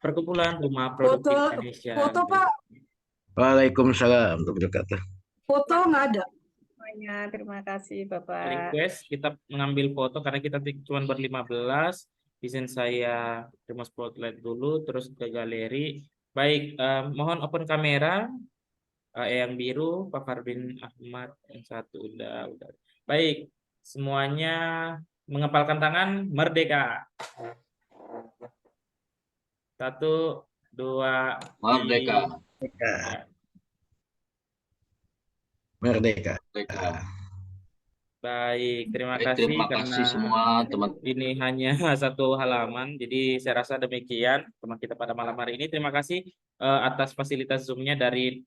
Perkumpulan Rumah Produktif Indonesia. Foto Pak. Waalaikumsalam warahmatullahi wabarakatuh. Foto nggak ada. Terima kasih Bapak. Request kita mengambil foto karena kita cuma ber-15. Izin saya terima spotlight dulu terus ke galeri. Baik, mohon open kamera. Yang biru Pak Farbin Ahmad, yang satu udah. Baik, semuanya mengepalkan tangan, merdeka. 1, 2, Merdeka. Merdeka. Baik, terima Baik, kasih terima karena kasih semua teman. ini hanya satu halaman, jadi saya rasa demikian teman kita pada malam hari ini. Terima kasih atas fasilitas Zoom-nya dari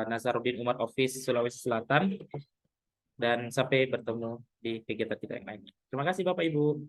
Nazaruddin Umar Office Sulawesi Selatan, dan sampai bertemu di kegiatan kita yang lainnya. Terima kasih Bapak Ibu.